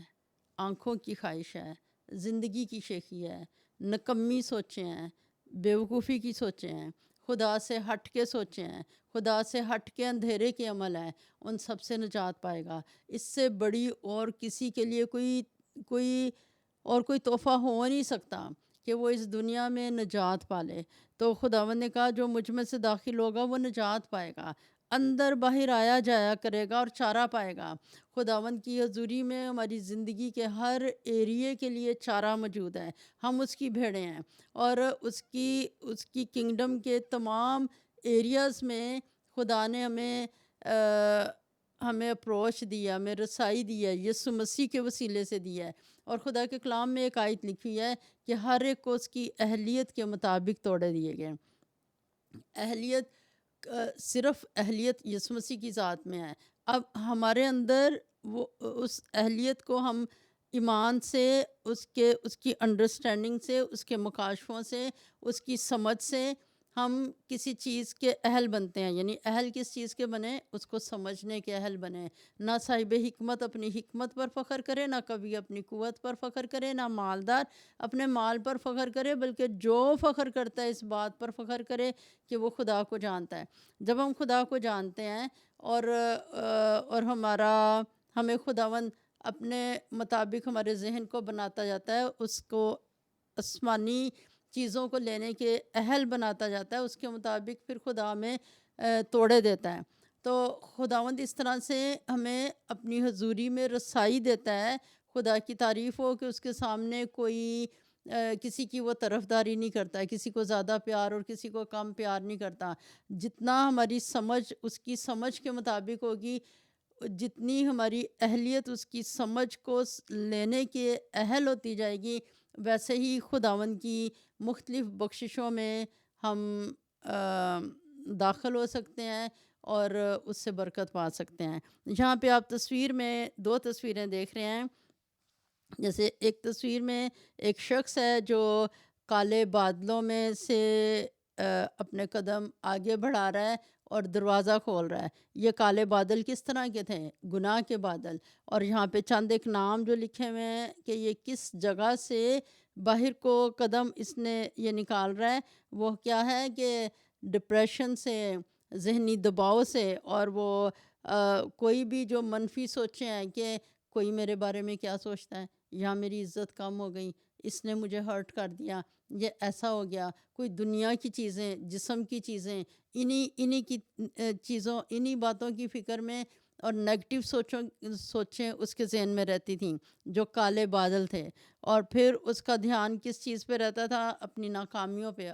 آنکھوں کی خواہش ہے، زندگی کی شیخی ہے، نکمی سوچیں ہیں، بیوقوفی کی سوچیں ہیں، خدا سے ہٹ کے سوچیں ہیں، خدا سے ہٹ کے اندھیرے کے عمل ہیں، ان سب سے نجات پائے گا۔ اس سے بڑی اور کسی کے لیے کوئی تحفہ ہو نہیں سکتا کہ وہ اس دنیا میں نجات پالے۔ تو خداوند نے کہا جو مجھ میں سے داخل ہوگا وہ نجات پائے گا، اندر باہر آیا جایا کرے گا اور چارہ پائے گا۔ خداوند کی حضوری میں ہماری زندگی کے ہر ایریے کے لیے چارہ موجود ہے۔ ہم اس کی بھیڑیں ہیں، اور اس کی کنگڈم کے تمام ایریاز میں خدا نے ہمیں ہمیں اپروچ دیا، ہمیں رسائی دی ہے، یسوع مسیح کے وسیلے سے دیا ہے۔ اور خدا کے کلام میں ایک آیت لکھی ہوئی ہے کہ ہر ایک کو اس کی اہلیت کے مطابق توڑے دیے گئے۔ اہلیت صرف اہلیت یسوع مسیح کی ذات میں ہے۔ اب ہمارے اندر وہ اس اہلیت کو ہم ایمان سے، اس کی انڈرسٹینڈنگ سے، اس کے مکاشفوں سے، اس کی سمجھ سے ہم کسی چیز کے اہل بنتے ہیں۔ یعنی اہل کس چیز کے بنے؟ اس کو سمجھنے کے اہل بنے۔ نہ صاحب حکمت اپنی حکمت پر فخر کرے، نہ کبھی اپنی قوت پر فخر کرے، نہ مالدار اپنے مال پر فخر کرے، بلکہ جو فخر کرتا ہے اس بات پر فخر کرے کہ وہ خدا کو جانتا ہے۔ جب ہم خدا کو جانتے ہیں اور ہمیں خداوند اپنے مطابق ہمارے ذہن کو بناتا جاتا ہے، اس کو آسمانی چیزوں کو لینے کے اہل بناتا جاتا ہے، اس کے مطابق پھر خدا ہمیں توڑے دیتا ہے۔ تو خداوند اس طرح سے ہمیں اپنی حضوری میں رسائی دیتا ہے۔ خدا کی تعریف ہو کہ اس کے سامنے کوئی کسی کی وہ طرفداری نہیں کرتا ہے، کسی کو زیادہ پیار اور کسی کو کم پیار نہیں کرتا۔ جتنا ہماری سمجھ اس کی سمجھ کے مطابق ہوگی، جتنی ہماری اہلیت اس کی سمجھ کو لینے کے اہل ہوتی جائے گی، ویسے ہی خداوند کی مختلف بخششوں میں ہم داخل ہو سکتے ہیں اور اس سے برکت پا سکتے ہیں۔ یہاں پہ آپ تصویر میں 2 تصویریں دیکھ رہے ہیں۔ جیسے ایک تصویر میں ایک شخص ہے جو کالے بادلوں میں سے اپنے قدم آگے بڑھا رہا ہے اور دروازہ کھول رہا ہے۔ یہ کالے بادل کس طرح کے تھے؟ گناہ کے بادل۔ اور یہاں پہ چند ایک نام جو لکھے ہوئے ہیں کہ یہ کس جگہ سے باہر کو قدم اس نے یہ نکال رہا ہے، وہ کیا ہے کہ ڈپریشن سے، ذہنی دباؤ سے، اور وہ کوئی بھی جو منفی سوچیں ہیں کہ کوئی میرے بارے میں کیا سوچتا ہے، یا میری عزت کم ہو گئی، اس نے مجھے ہرٹ کر دیا، یہ ایسا ہو گیا، کوئی دنیا کی چیزیں، جسم کی چیزیں، انہی باتوں کی فکر میں اور نیگٹیو سوچیں اس کے ذہن میں رہتی تھیں، جو کالے بادل تھے۔ اور پھر اس کا دھیان کس چیز پہ رہتا تھا؟ اپنی ناکامیوں پہ،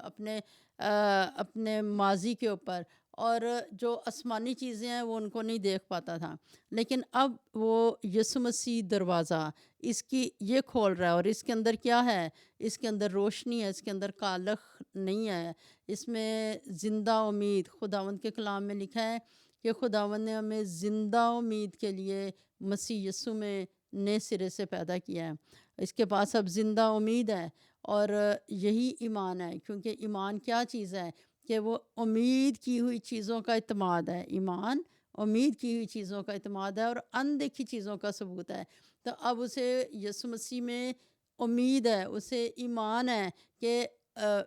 اپنے ماضی کے اوپر، اور جو آسمانی چیزیں ہیں وہ ان کو نہیں دیکھ پاتا تھا۔ لیکن اب وہ یسوع مسیح دروازہ اس کی یہ کھول رہا ہے، اور اس کے اندر کیا ہے؟ اس کے اندر روشنی ہے، اس کے اندر کالخ نہیں ہے، اس میں زندہ امید۔ خداوند کے کلام میں لکھا ہے کہ خداوند نے ہمیں زندہ امید کے لیے مسیح یسوع میں نئے سرے سے پیدا کیا ہے۔ اس کے پاس اب زندہ امید ہے، اور یہی ایمان ہے، کیونکہ ایمان کیا چیز ہے کہ وہ امید کی ہوئی چیزوں کا اعتماد ہے۔ ایمان امید کی ہوئی چیزوں کا اعتماد ہے اور اندیکھی چیزوں کا ثبوت ہے۔ تو اب اسے یسوع مسیح میں امید ہے، اسے ایمان ہے کہ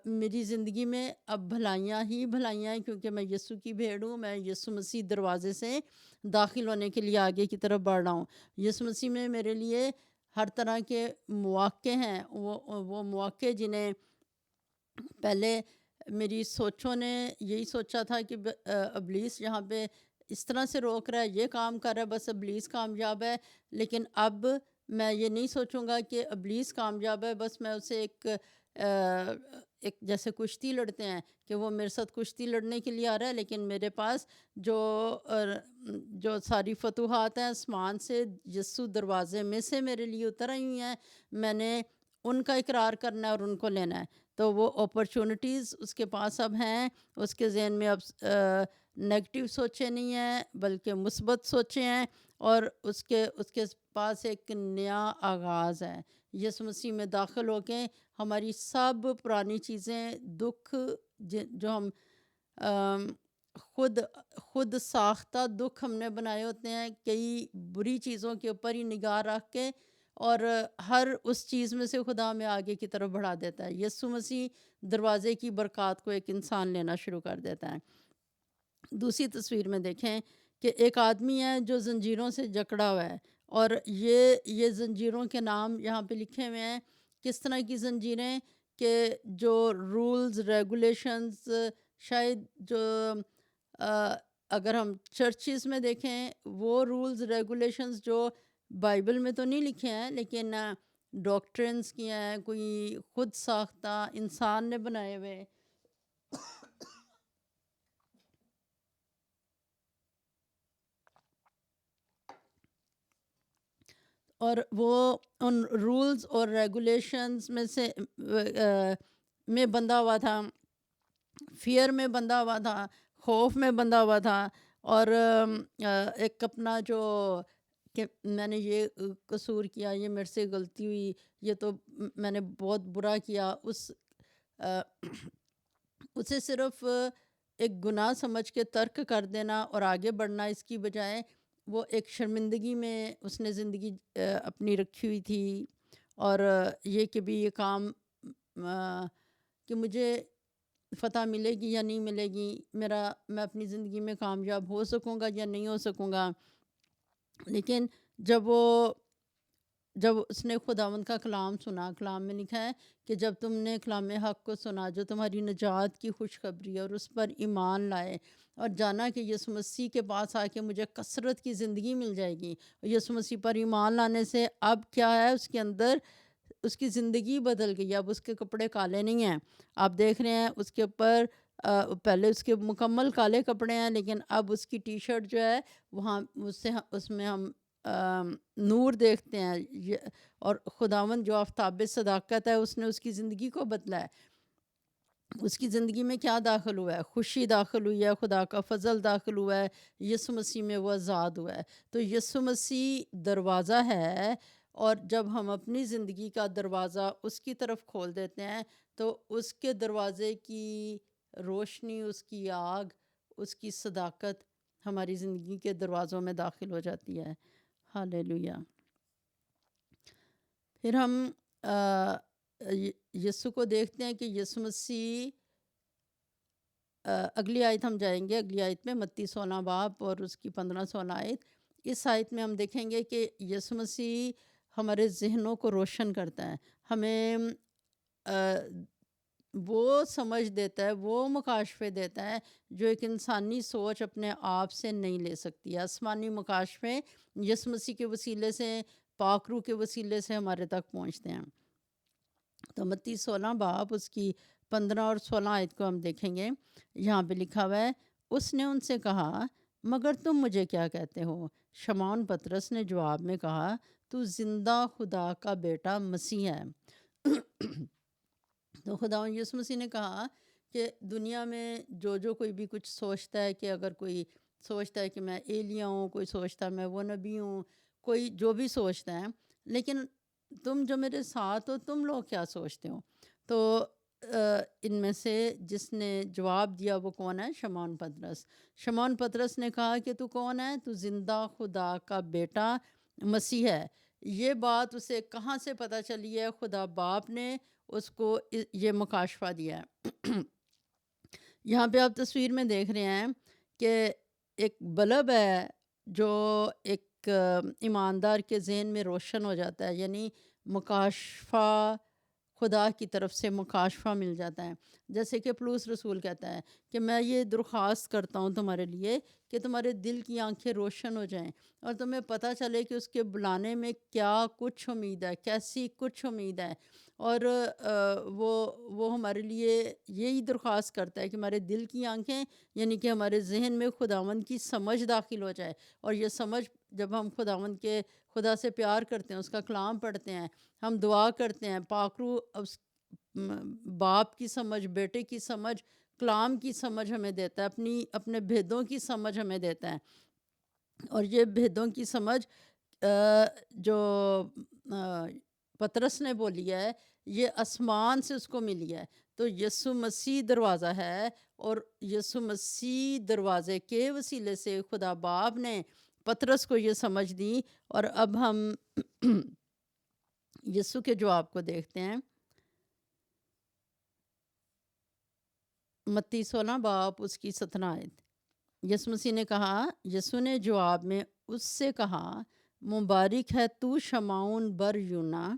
میری زندگی میں اب بھلائیاں ہی بھلائیاں ہیں، کیونکہ میں یسوع کی بھیڑ ہوں، میں یسوع مسیح دروازے سے داخل ہونے کے لیے آگے کی طرف بڑھ رہا ہوں۔ یسوع مسیح میں میرے لیے ہر طرح کے مواقع ہیں، وہ مواقع جنہیں پہلے میری سوچوں نے یہی سوچا تھا کہ ابلیس یہاں پہ اس طرح سے روک رہا ہے، یہ کام کر رہا ہے، بس ابلیس کامیاب ہے۔ لیکن اب میں یہ نہیں سوچوں گا کہ ابلیس کامیاب ہے، بس میں اسے ایک جیسے کشتی لڑتے ہیں کہ وہ میرے ساتھ کشتی لڑنے کے لیے آ رہا ہے، لیکن میرے پاس جو ساری فتوحات ہیں آسمان سے یسوع دروازے میں سے میرے لیے اتر آئی ہوئی ہیں، میں نے ان کا اقرار کرنا ہے اور ان کو لینا ہے۔ تو وہ اپرچونٹیز اس کے پاس اب ہیں، اس کے ذہن میں اب نیگٹیو سوچیں نہیں ہیں بلکہ مثبت سوچیں ہیں، اور اس کے پاس ایک نیا آغاز ہے۔ یسوع مسیح میں داخل ہو کے ہماری سب پرانی چیزیں، دکھ جو ہم خود ساختہ دکھ ہم نے بنائے ہوتے ہیں، کئی بری چیزوں کے اوپر ہی نگاہ رکھ کے، اور ہر اس چیز میں سے خدا ہمیں آگے کی طرف بڑھا دیتا ہے۔ یسوع مسیح دروازے کی برکات کو ایک انسان لینا شروع کر دیتا ہے۔ دوسری تصویر میں دیکھیں کہ ایک آدمی ہے جو زنجیروں سے جکڑا ہوا ہے، اور یہ زنجیروں کے نام یہاں پہ لکھے ہوئے ہیں۔ کس طرح کی زنجیریں؟ کہ جو رولز ریگولیشنز، شاید جو اگر ہم چرچز میں دیکھیں، وہ رولز ریگولیشنز جو بائبل میں تو نہیں لکھے ہیں لیکن ڈاکٹرنز کی ہیں، کوئی خود ساختہ انسان نے بنائے ہوئے، اور وہ ان رولز اور ریگولیشنز میں سے میں بندھا ہوا تھا، فیئر میں بندھا ہوا تھا، خوف میں بندھا ہوا تھا، اور ایک اپنا جو کہ میں نے یہ قصور کیا، یہ میرے سے غلطی ہوئی، یہ تو میں نے بہت برا کیا، اسے صرف ایک گناہ سمجھ کے ترک کر دینا اور آگے بڑھنا، اس کی بجائے وہ ایک شرمندگی میں اس نے زندگی اپنی رکھی ہوئی تھی، اور یہ کہ بھی یہ کام کہ مجھے فتح ملے گی یا نہیں ملے گی، میں اپنی زندگی میں کامیاب ہو سکوں گا یا نہیں ہو سکوں گا۔ لیکن جب اس نے خداوند کا کلام سنا، کلام میں لکھا ہے کہ جب تم نے کلام حق کو سنا جو تمہاری نجات کی خوشخبری ہے، اور اس پر ایمان لائے اور جانا کہ یسوع مسیح کے پاس آ کے مجھے کثرت کی زندگی مل جائے گی، اور یسوع مسیح پر ایمان لانے سے اب کیا ہے، اس کے اندر اس کی زندگی بدل گئی، اب اس کے کپڑے کالے نہیں ہیں۔ آپ دیکھ رہے ہیں اس کے اوپر پہلے اس کے مکمل کالے کپڑے ہیں، لیکن اب اس کی ٹی شرٹ جو ہے وہاں اس میں ہم نور دیکھتے ہیں، اور خداوند جو آفتاب صداقت ہے اس نے اس کی زندگی کو بدلا ہے۔ اس کی زندگی میں کیا داخل ہوا ہے؟ خوشی داخل ہوئی ہے، خدا کا فضل داخل ہوا ہے، یسوع مسیح میں وہ آزاد ہوا ہے۔ تو یسوع مسیح دروازہ ہے، اور جب ہم اپنی زندگی کا دروازہ اس کی طرف کھول دیتے ہیں تو اس کے دروازے کی روشنی، اس کی آگ، اس کی صداقت ہماری زندگی کے دروازوں میں داخل ہو جاتی ہے۔ ہاللیلویا۔ پھر ہم یسوع کو دیکھتے ہیں کہ یسوع مسیح، اگلی آیت ہم جائیں گے، اگلی آیت میں متی 16 باب اور اس کی 15-16 آیت۔ اس آیت میں ہم دیکھیں گے کہ یسوع مسیح ہمارے ذہنوں کو روشن کرتا ہے، ہمیں وہ سمجھ دیتا ہے، وہ مکاشفے دیتا ہے جو ایک انسانی سوچ اپنے آپ سے نہیں لے سکتی۔ آسمانی مکاشفے یسوع مسیح کے وسیلے سے، پاک روح کے وسیلے سے ہمارے تک پہنچتے ہیں۔ تو متی 16 باب اس کی 15 اور 16 آیت کو ہم دیکھیں گے۔ یہاں پہ لکھا ہوا ہے، اس نے ان سے کہا، مگر تم مجھے کیا کہتے ہو؟ شمعون پطرس نے جواب میں کہا، تو زندہ خدا کا بیٹا مسیح ہے۔ تو خداوند یسوع مسیح نے کہا کہ دنیا میں جو کوئی بھی کچھ سوچتا ہے، کہ اگر کوئی سوچتا ہے کہ میں ایلیا ہوں، کوئی سوچتا ہے میں وہ نبی ہوں، کوئی جو بھی سوچتا ہے، لیکن تم جو میرے ساتھ ہو، تم لوگ کیا سوچتے ہو؟ تو ان میں سے جس نے جواب دیا وہ کون ہے؟ شمعون پطرس۔ شمعون پطرس نے کہا کہ تو کون ہے؟ تو زندہ خدا کا بیٹا مسیح ہے۔ یہ بات اسے کہاں سے پتہ چلی ہے؟ خدا باپ نے اس کو یہ مکاشفہ دیا ہے۔ یہاں پہ آپ تصویر میں دیکھ رہے ہیں کہ ایک بلب ہے جو ایک ایماندار کے ذہن میں روشن ہو جاتا ہے، یعنی مکاشفہ، خدا کی طرف سے مکاشفہ مل جاتا ہے۔ جیسے کہ پولس رسول کہتا ہے کہ میں یہ درخواست کرتا ہوں تمہارے لیے کہ تمہارے دل کی آنکھیں روشن ہو جائیں، اور تمہیں پتہ چلے کہ اس کے بلانے میں کیا کچھ امید ہے، کیسی کچھ امید ہے۔ اور وہ ہمارے لیے یہی درخواست کرتا ہے کہ ہمارے دل کی آنکھیں، یعنی کہ ہمارے ذہن میں خداوند کی سمجھ داخل ہو جائے، اور یہ سمجھ جب ہم خدا سے پیار کرتے ہیں، اس کا کلام پڑھتے ہیں، ہم دعا کرتے ہیں، پاک روح باپ کی سمجھ، بیٹے کی سمجھ، کلام کی سمجھ ہمیں دیتا ہے، اپنے بھیدوں کی سمجھ ہمیں دیتا ہے۔ اور یہ بھیدوں کی سمجھ جو پطرس نے بولی ہے، یہ آسمان سے اس کو ملی ہے۔ تو یسوع مسیح دروازہ ہے، اور یسوع مسیح دروازے کے وسیلے سے خدا باپ نے پطرس کو یہ سمجھ دی۔ اور اب ہم یسوع کے جواب کو دیکھتے ہیں۔ متی 16 باب اس کی 17 آیت۔ یسوع مسیح نے کہا، یسوع نے جواب میں اس سے کہا، مبارک ہے تو شمعون بر یونا،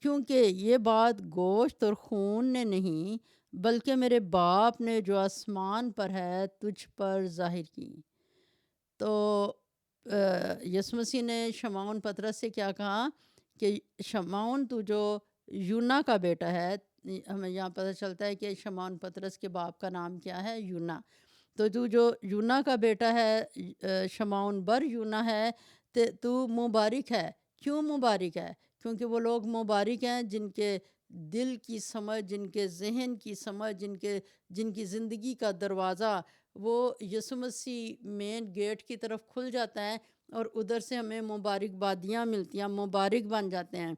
کیونکہ یہ بات گوشت اور خون نے نہیں بلکہ میرے باپ نے جو آسمان پر ہے تجھ پر ظاہر کی۔ تو یسوع مسیح نے شمعون پطرس سے کیا کہا کہ شمعون تو جو یونا کا بیٹا ہے، ہمیں یہاں پتہ چلتا ہے کہ شمعون پطرس کے باپ کا نام کیا ہے؟ یونا۔ تو جو یونا کا بیٹا ہے، شمعون بر یونا ہے، تو مبارک ہے کیوں مبارک ہے؟ کیونکہ وہ لوگ مبارک ہیں جن کے دل کی سمجھ، جن کے ذہن کی سمجھ، جن کی زندگی کا دروازہ وہ یسوع مسیح مین گیٹ کی طرف کھل جاتا ہے، اور ادھر سے ہمیں مبارک بادیاں ملتی ہیں، مبارک بن جاتے ہیں۔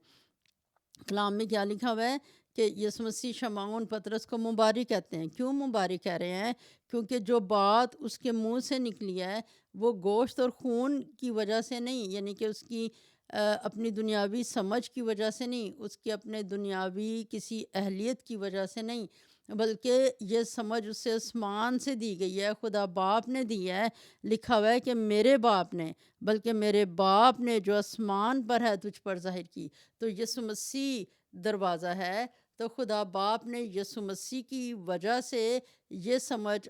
کلام میں کیا لکھا ہوا ہے کہ یسوع مسیح شمعون پطرس کو مبارک کہتے ہیں۔ کیوں مبارک کہہ رہے ہیں؟ کیونکہ جو بات اس کے منہ سے نکلی ہے وہ گوشت اور خون کی وجہ سے نہیں، یعنی کہ اس کی اپنی دنیاوی سمجھ کی وجہ سے نہیں، اس کی اپنے دنیاوی کسی اہلیت کی وجہ سے نہیں، بلکہ یہ سمجھ اسے آسمان سے دی گئی ہے، خدا باپ نے دی ہے۔ لکھا ہوا ہے کہ میرے باپ نے، بلکہ میرے باپ نے جو آسمان پر ہے تجھ پر ظاہر کی۔ تو یسوع مسیح دروازہ ہے، تو خدا باپ نے یسوع مسیح کی وجہ سے یہ سمجھ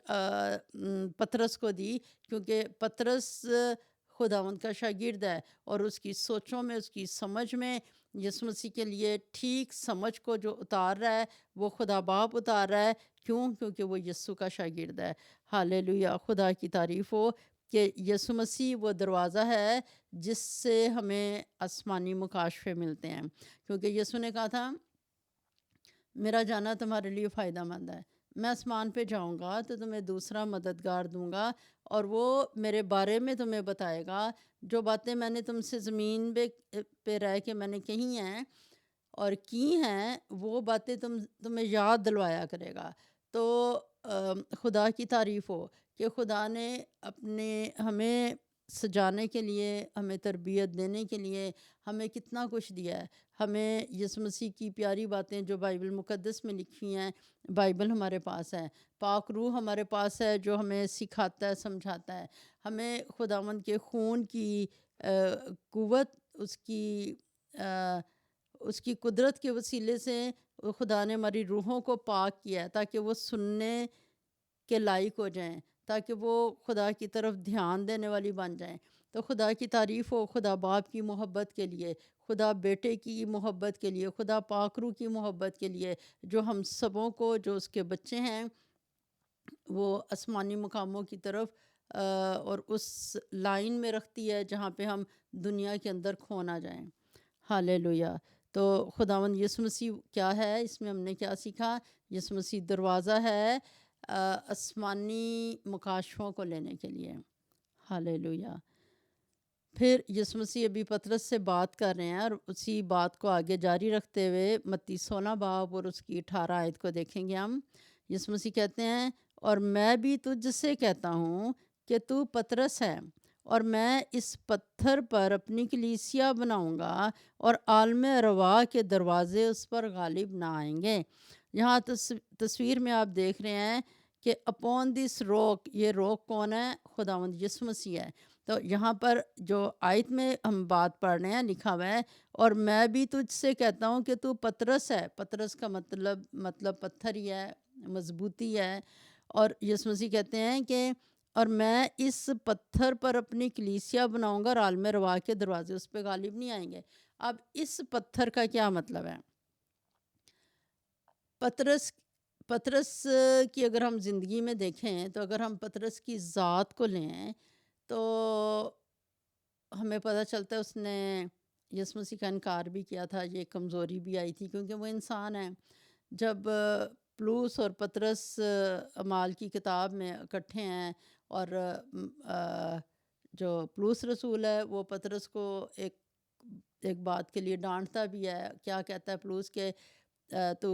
پطرس کو دی، کیونکہ پطرس خداوند کا شاگرد ہے، اور اس کی سوچوں میں، اس کی سمجھ میں یسوع مسیح کے لیے ٹھیک سمجھ کو جو اتار رہا ہے وہ خدا باپ اتار رہا ہے۔ کیوں؟ کیونکہ وہ یسوع کا شاگرد ہے۔ ہاللیلویہ، خدا کی تعریف ہو کہ یسوع مسیح وہ دروازہ ہے جس سے ہمیں آسمانی مکاشفے ملتے ہیں، کیونکہ یسوع نے کہا تھا میرا جانا تمہارے لیے فائدہ مند ہے، میں آسمان پہ جاؤں گا تو تمہیں دوسرا مددگار دوں گا، اور وہ میرے بارے میں تمہیں بتائے گا، جو باتیں میں نے تم سے زمین پہ رہ کے میں نے کہی ہیں اور کی ہیں، وہ باتیں تمہیں یاد دلوایا کرے گا۔ تو خدا کی تعریف ہو کہ خدا نے ہمیں سجانے کے لیے، ہمیں تربیت دینے کے لیے ہمیں کتنا کچھ دیا ہے۔ ہمیں یسوع مسیح کی پیاری باتیں جو بائبل مقدس میں لکھی ہیں، بائبل ہمارے پاس ہے، پاک روح ہمارے پاس ہے جو ہمیں سکھاتا ہے، سمجھاتا ہے۔ ہمیں خداوند کے خون کی قوت، اس کی قدرت کے وسیلے سے خدا نے ہماری روحوں کو پاک کیا ہے تاکہ وہ سننے کے لائق ہو جائیں، تاکہ وہ خدا کی طرف دھیان دینے والی بن جائیں۔ تو خدا کی تعریف ہو خدا باپ کی محبت کے لیے، خدا بیٹے کی محبت کے لیے، خدا پاک روح کی محبت کے لیے، جو ہم سبوں کو، جو اس کے بچے ہیں، وہ آسمانی مقاموں کی طرف اور اس لائن میں رکھتی ہے جہاں پہ ہم دنیا کے اندر کھو نہ جائیں۔ ہاللیلویہ۔ تو خداوند یسوع مسیح کیا ہے؟ اس میں ہم نے کیا سیکھا؟ یسوع مسیح دروازہ ہے آسمانی مکاشفوں کو لینے کے لیے۔ ہاللیلویہ۔ پھر یسوع مسیح ابھی پطرس سے بات کر رہے ہیں، اور اسی بات کو آگے جاری رکھتے ہوئے متی 16 باب اور اس کی 18 آیت کو دیکھیں گے ہم۔ یسوع مسیح کہتے ہیں اور میں بھی تجھ سے کہتا ہوں کہ تو پطرس ہے، اور میں اس پتھر پر اپنی کلیسیا بناؤں گا، اور عالم روا کے دروازے اس پر غالب نہ آئیں گے۔ یہاں تصویر میں آپ دیکھ رہے ہیں کہ اپون دس روک، یہ روک کون ہے؟ خداوند یسوع مسیح ہے۔ تو یہاں پر جو آیت میں ہم بات پڑھ رہے ہیں لکھا ہوا ہے اور میں بھی تجھ سے کہتا ہوں کہ تو پطرس ہے۔ پطرس کا مطلب پتھر ہی ہے، مضبوطی ہے، اور یسوع مسیح کہتے ہیں کہ اور میں اس پتھر پر اپنی کلیسیا بناؤں گا، اور عالم روا کے دروازے اس پہ غالب نہیں آئیں گے۔ اب اس پتھر کا کیا مطلب ہے؟ پطرس کی اگر ہم زندگی میں دیکھیں تو اگر ہم پطرس کی ذات کو لیں تو ہمیں پتہ چلتا ہے اس نے یسوع مسیح کا انکار بھی کیا تھا، یہ کمزوری بھی آئی تھی کیونکہ وہ انسان ہے۔ جب پلوس اور پطرس اعمال کی کتاب میں اکٹھے ہیں، اور جو پلوس رسول ہے وہ پطرس کو ایک بات کے لیے ڈانٹتا بھی ہے۔ کیا کہتا ہے پلوس کہ تو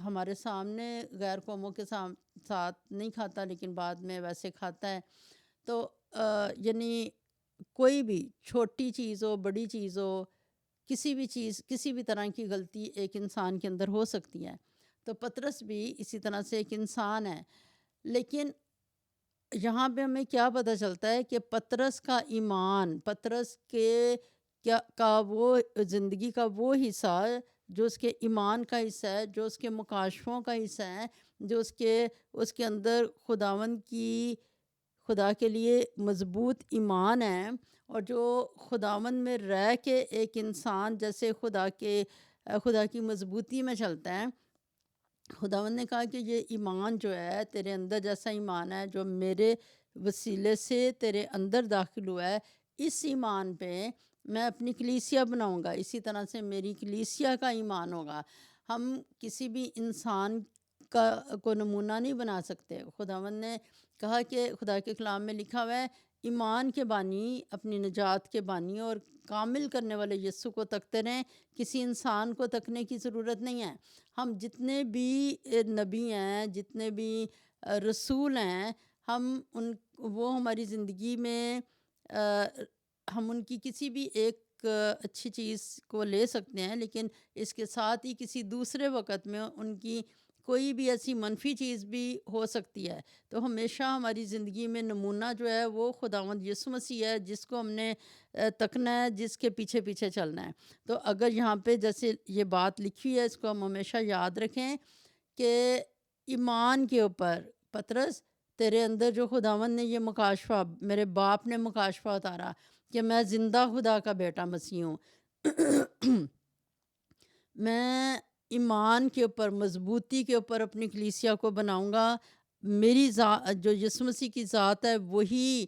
ہمارے سامنے غیر قوموں کے ساتھ نہیں کھاتا، لیکن بعد میں ویسے کھاتا ہے۔ تو یعنی کوئی بھی چھوٹی چیز ہو، بڑی چیز ہو، کسی بھی طرح کی غلطی ایک انسان کے اندر ہو سکتی ہے۔ تو پطرس بھی اسی طرح سے ایک انسان ہے، لیکن یہاں پہ ہمیں کیا پتہ چلتا ہے کہ پطرس کا ایمان، پطرس کا وہ زندگی کا وہ حصہ جو اس کے ایمان کا حصہ ہے، جو اس کے مکاشفوں کا حصہ ہے، جو اس کے اندر خدا کے لیے مضبوط ایمان ہے، اور جو خداوند میں رہ کے ایک انسان جیسے خدا کی مضبوطی میں چلتا ہے۔ خداوند نے کہا کہ یہ ایمان جو ہے تیرے اندر، جیسا ایمان ہے جو میرے وسیلے سے تیرے اندر داخل ہوا ہے، اس ایمان پہ میں اپنی کلیسیا بناؤں گا، اسی طرح سے میری کلیسیا کا ایمان ہوگا۔ ہم کسی بھی انسان کو نمونہ نہیں بنا سکتے۔ خداوند نے کہا کہ خدا کے کلام میں لکھا ہوا ہے، ایمان کے بانی، اپنی نجات کے بانی اور کامل کرنے والے یسوع کو تکتے رہیں، کسی انسان کو تکنے کی ضرورت نہیں ہے۔ ہم جتنے بھی نبی ہیں، جتنے بھی رسول ہیں، وہ ہماری زندگی میں ہم ان کی کسی بھی ایک اچھی چیز کو لے سکتے ہیں، لیکن اس کے ساتھ ہی کسی دوسرے وقت میں ان کی کوئی بھی ایسی منفی چیز بھی ہو سکتی ہے۔ تو ہمیشہ ہماری زندگی میں نمونہ جو ہے وہ خداوند یسوع مسیح ہے، جس کو ہم نے تکنا ہے، جس کے پیچھے پیچھے چلنا ہے۔ تو اگر یہاں پہ جیسے یہ بات لکھی ہے، اس کو ہم ہمیشہ یاد رکھیں کہ ایمان کے اوپر پطرس، تیرے اندر جو خداوند نے یہ مکاشفہ، میرے باپ نے مکاشفہ اتارا کہ میں زندہ خدا کا بیٹا مسیح ہوں، میں ایمان کے اوپر، مضبوطی کے اوپر اپنی کلیسیا کو بناؤں گا۔ میری جو یسوع مسیح کی ذات ہے وہی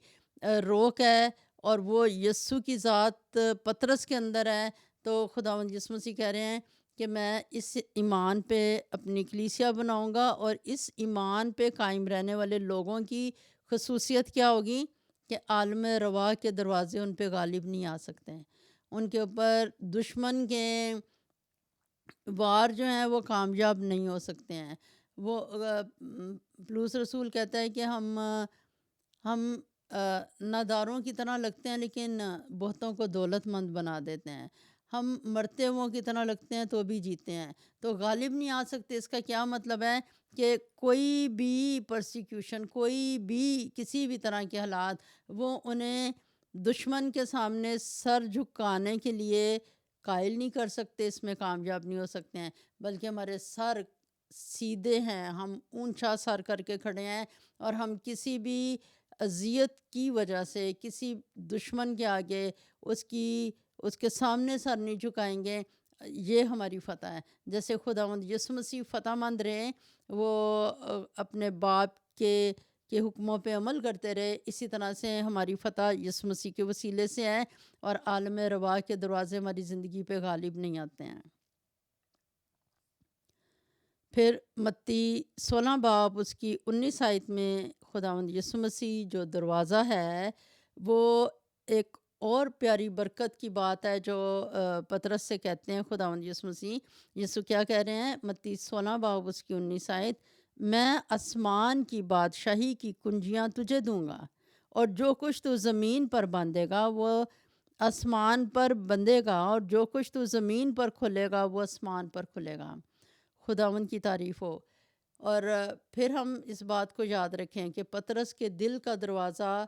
روک ہے، اور وہ یسوع کی ذات پطرس کے اندر ہے۔ تو خداوند یسوع مسیح کہہ رہے ہیں کہ میں اس ایمان پہ اپنی کلیسیا بناؤں گا، اور اس ایمان پہ قائم رہنے والے لوگوں کی خصوصیت کیا ہوگی کہ عالم روا کے دروازے ان پہ غالب نہیں آ سکتے ہیں، ان کے اوپر دشمن کے وار جو ہیں وہ کامیاب نہیں ہو سکتے ہیں۔ وہ پولس رسول کہتا ہے کہ ہم ناداروں کی طرح لگتے ہیں لیکن بہتوں کو دولت مند بنا دیتے ہیں، ہم مرتے ہوں کی طرح لگتے ہیں تو بھی جیتے ہیں، تو غالب نہیں آ سکتے۔ اس کا کیا مطلب ہے کہ کوئی بھی پرسیکیوشن، کوئی بھی کسی بھی طرح کے حالات، وہ انہیں دشمن کے سامنے سر جھکانے کے لیے قائل نہیں کر سکتے، اس میں کامیاب نہیں ہو سکتے ہیں، بلکہ ہمارے سر سیدھے ہیں، ہم اونچا سر کر کے کھڑے ہیں، اور ہم کسی بھی اذیت کی وجہ سے کسی دشمن کے آگے اس کے سامنے سر نہیں جھکائیں گے۔ یہ ہماری فتح ہے۔ جیسے خداوند یسوع مسیح فتح مند رہے، وہ اپنے باپ کے حکموں پہ عمل کرتے رہے، اسی طرح سے ہماری فتح یسوع مسیح کے وسیلے سے ہے، اور عالم روا کے دروازے ہماری زندگی پہ غالب نہیں آتے ہیں۔ پھر متی 16 باب اس کی 19 آیت میں خداوند یسوع مسیح جو دروازہ ہے، وہ ایک اور پیاری برکت کی بات ہے جو پطرس سے کہتے ہیں خداوند یسوع مسیح۔ یسوع کیا کہہ رہے ہیں؟ متی 16 باب اس کی 19 آیت، میں آسمان کی بادشاہی کی کنجیاں تجھے دوں گا، اور جو کچھ تو زمین پر باندھے گا وہ آسمان پر بندھے گا، اور جو کچھ تو زمین پر کھلے گا وہ آسمان پر کھلے گا۔ خداوند کی تعریف ہو۔ اور پھر ہم اس بات کو یاد رکھیں کہ پطرس کے دل کا دروازہ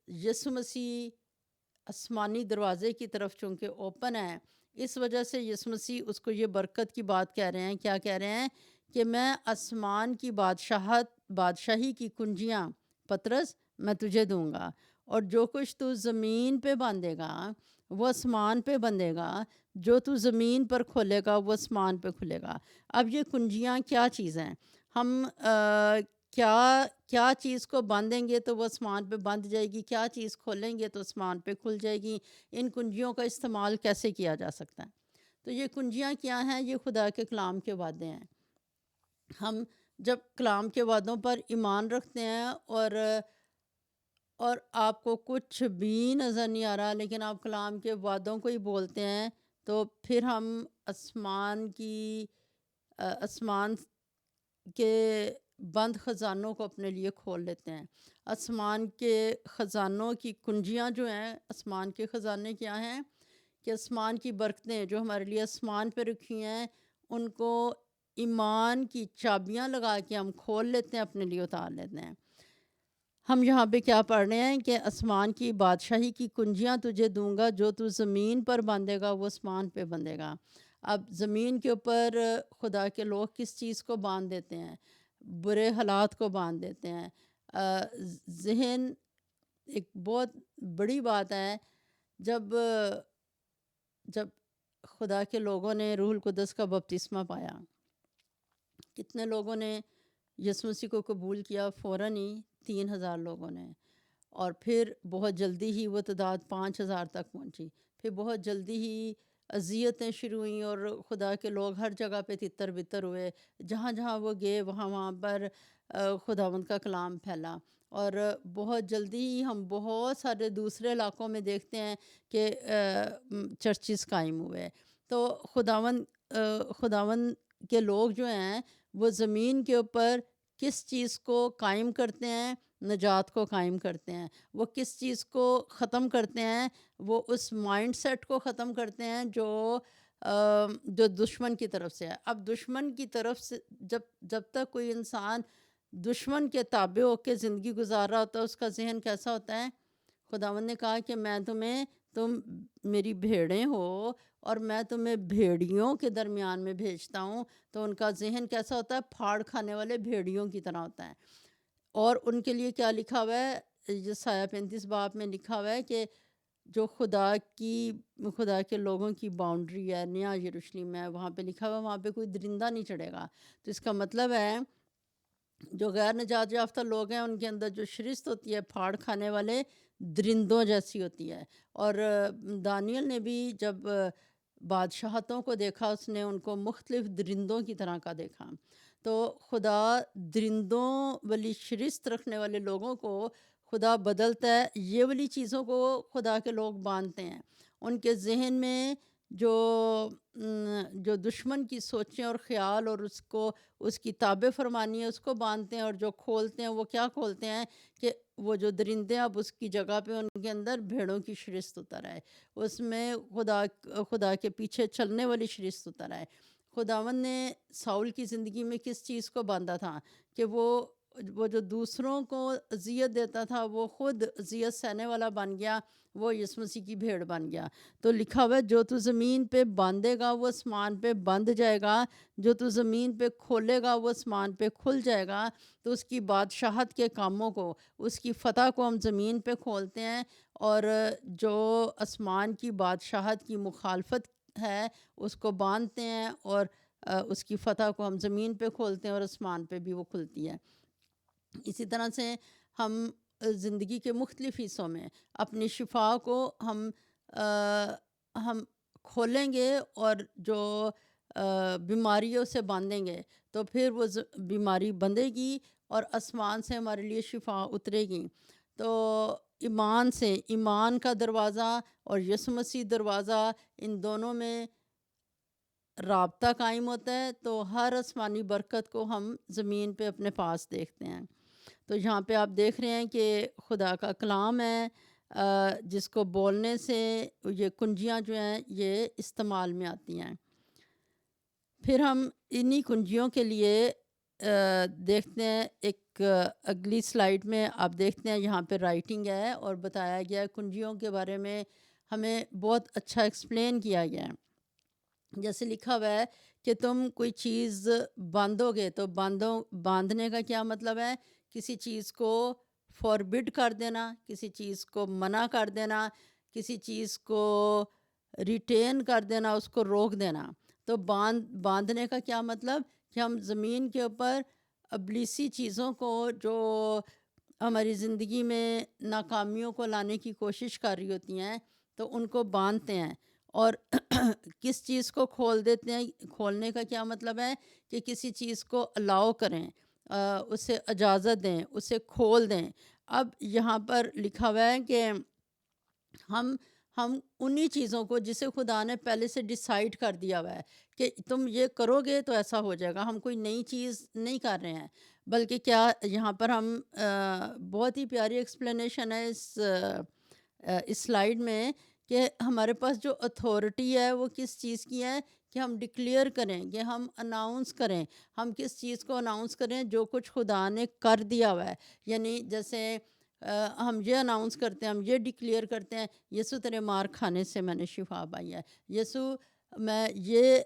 یسوع مسیح آسمانی دروازے کی طرف چونکہ اوپن ہے، اس وجہ سے یسوع مسیح اس کو یہ برکت کی بات کہہ رہے ہیں۔ کیا کہہ رہے ہیں؟ کہ میں آسمان کی بادشاہی کی کنجیاں پطرس میں تجھے دوں گا، اور جو کچھ تو زمین پہ باندھے گا وہ آسمان پہ بندھے گا، جو تو زمین پر کھولے گا وہ آسمان پہ کھلے گا۔ اب یہ کنجیاں کیا چیز ہیں؟ ہم کیا چیز کو باندھیں گے تو وہ آسمان پہ بندھ جائے گی، کیا چیز کھولیں گے تو آسمان پہ کھل جائے گی؟ ان کنجیوں کا استعمال کیسے کیا جا سکتا ہے؟ تو یہ کنجیاں کیا ہیں؟ یہ خدا کے کلام کے وعدے ہیں۔ ہم جب کلام کے وعدوں پر ایمان رکھتے ہیں، اور آپ کو کچھ بھی نظر نہیں آ رہا لیکن آپ کلام کے وعدوں کو ہی بولتے ہیں، تو پھر ہم آسمان کے بند خزانوں کو اپنے لیے کھول لیتے ہیں۔ آسمان کے خزانوں کی کنجیاں جو ہیں، آسمان کے خزانے کیا ہیں؟ کہ آسمان کی برکتیں جو ہمارے لیے آسمان پہ رکھی ہیں، ان کو ایمان کی چابیاں لگا کے ہم کھول لیتے ہیں، اپنے لیے اتار لیتے ہیں۔ ہم یہاں پہ کیا پڑھ رہے ہیں کہ آسمان کی بادشاہی کی کنجیاں تجھے دوں گا، جو تو زمین پر باندھے گا وہ آسمان پہ بندھے گا۔ اب زمین کے اوپر خدا کے لوگ کس چیز کو باندھ دیتے ہیں؟ برے حالات کو باندھ دیتے ہیں۔ ذہن ایک بہت بڑی بات ہے۔ جب خدا کے لوگوں نے روح القدس کا بپتسمہ پایا، کتنے لوگوں نے یسوع مسیح کو قبول کیا؟ فوراً ہی 3000 لوگوں نے۔ اور پھر بہت جلدی ہی وہ تعداد 5,000 تک پہنچی. پھر بہت جلدی ہی اذیتیں شروع ہوئیں اور خدا کے لوگ ہر جگہ پہ تتر بتر ہوئے. جہاں جہاں وہ گئے وہاں پر خداوند کا کلام پھیلا. اور بہت جلدی ہی ہم بہت سارے دوسرے علاقوں میں دیکھتے ہیں کہ چرچز قائم ہوئے. تو خداوند کے لوگ جو ہیں وہ زمین کے اوپر کس چیز کو قائم کرتے ہیں؟ نجات کو قائم کرتے ہیں. وہ کس چیز کو ختم کرتے ہیں؟ وہ اس مائنڈ سیٹ کو ختم کرتے ہیں جو دشمن کی طرف سے ہے. اب دشمن کی طرف سے جب تک کوئی انسان دشمن کے تابع ہو کے زندگی گزار رہا ہوتا ہے، اس کا ذہن کیسا ہوتا ہے؟ خداوند نے کہا کہ تم میری بھیڑیں ہو اور میں تمہیں بھیڑیوں کے درمیان میں بھیجتا ہوں. تو ان کا ذہن کیسا ہوتا ہے؟ پھاڑ کھانے والے بھیڑیوں کی طرح ہوتا ہے. اور ان کے لیے کیا لکھا ہوا ہے؟ یسایہ 35 باب میں لکھا ہوا ہے کہ جو خدا کے لوگوں کی باؤنڈری ہے، نیا یروشلم ہے، وہاں پہ لکھا ہوا ہے وہاں پہ کوئی درندہ نہیں چڑھے گا. تو اس کا مطلب ہے جو غیر نجات یافتہ لوگ ہیں ان کے اندر جو شرست ہوتی ہے پھاڑ کھانے والے درندوں جیسی ہوتی ہے. اور دانیل نے بھی جب بادشاہتوں کو دیکھا، اس نے ان کو مختلف درندوں کی طرح کا دیکھا. تو خدا درندوں والی شرست رکھنے والے لوگوں کو خدا بدلتا ہے. یہ والی چیزوں کو خدا کے لوگ باندھتے ہیں. ان کے ذہن میں جو دشمن کی سوچیں اور خیال اور اس کی تابع فرمانی ہے اس کو باندھتے ہیں. اور جو کھولتے ہیں وہ کیا کھولتے ہیں کہ وہ جو درندے اب اس کی جگہ پہ ان کے اندر بھیڑوں کی شرست اتر آئے، اس میں خدا کے پیچھے چلنے والی شرست اتر آئے. خداوند نے ساؤل کی زندگی میں کس چیز کو باندھا تھا کہ وہ جو دوسروں کو اذیت دیتا تھا وہ خود اذیت سہنے والا بن گیا، وہ یسوع مسیح کی بھیڑ بن گیا. تو لکھا ہوا ہے جو تو زمین پہ باندھے گا وہ آسمان پہ بندھ جائے گا، جو تو زمین پہ کھولے گا وہ آسمان پہ کھل جائے گا. تو اس کی بادشاہت کے کاموں کو، اس کی فتح کو ہم زمین پہ کھولتے ہیں، اور جو آسمان کی بادشاہت کی مخالفت ہے اس کو باندھتے ہیں، اور اس کی فتح کو ہم زمین پہ کھولتے ہیں اور آسمان پہ بھی وہ کھلتی ہے. اسی طرح سے ہم زندگی کے مختلف حصوں میں اپنی شفا کو ہم کھولیں گے اور جو بیماریوں سے باندھیں گے تو پھر وہ بیماری بندھے گی اور آسمان سے ہمارے لیے شفا اترے گی. تو ایمان کا دروازہ اور یسوع مسیح دروازہ، ان دونوں میں رابطہ قائم ہوتا ہے تو ہر آسمانی برکت کو ہم زمین پہ اپنے پاس دیکھتے ہیں. تو یہاں پہ آپ دیکھ رہے ہیں کہ خدا کا کلام ہے جس کو بولنے سے یہ کنجیاں جو ہیں یہ استعمال میں آتی ہیں. پھر ہم انہی کنجیوں کے لیے دیکھتے ہیں ایک اگلی سلائیڈ میں آپ دیکھتے ہیں یہاں پہ رائٹنگ ہے اور بتایا گیا ہے کنجیوں کے بارے میں، ہمیں بہت اچھا ایکسپلین کیا گیا ہے. جیسے لکھا ہوا ہے کہ تم کوئی چیز باندھو گے تو باندھنے کا کیا مطلب ہے؟ کسی چیز کو فوربڈ کر دینا، کسی چیز کو منع کر دینا، کسی چیز کو ریٹین کر دینا، اس کو روک دینا. تو باندھنے کا کیا مطلب؟ کہ ہم زمین کے اوپر ابلیسی چیزوں کو جو ہماری زندگی میں ناکامیوں کو لانے کی کوشش کر رہی ہوتی ہیں تو ان کو باندھتے ہیں. اور کس چیز کو کھول دیتے ہیں؟ کھولنے کا کیا مطلب ہے؟ کہ کسی چیز کو الاؤ کریں، اسے اجازت دیں، اسے کھول دیں. اب یہاں پر لکھا ہوا ہے کہ ہم انہی چیزوں کو جسے خدا نے پہلے سے ڈیسائیڈ کر دیا ہوا ہے کہ تم یہ کرو گے تو ایسا ہو جائے گا. ہم کوئی نئی چیز نہیں کر رہے ہیں، بلکہ کیا یہاں پر ہم بہت ہی پیاری ایکسپلینیشن ہے اس سلائیڈ میں کہ ہمارے پاس جو اتھارٹی ہے وہ کس چیز کی ہے کہ ہم ڈکلیئر کریں، کہ ہم اناؤنس کریں. ہم کس چیز کو اناؤنس کریں؟ جو کچھ خدا نے کر دیا ہوا ہے. یعنی جیسے ہم یہ اناؤنس کرتے ہیں، ہم یہ ڈکلیئر کرتے ہیں یسوع تیرے مار کھانے سے میں نے شفا پائی ہے. یسوع میں یہ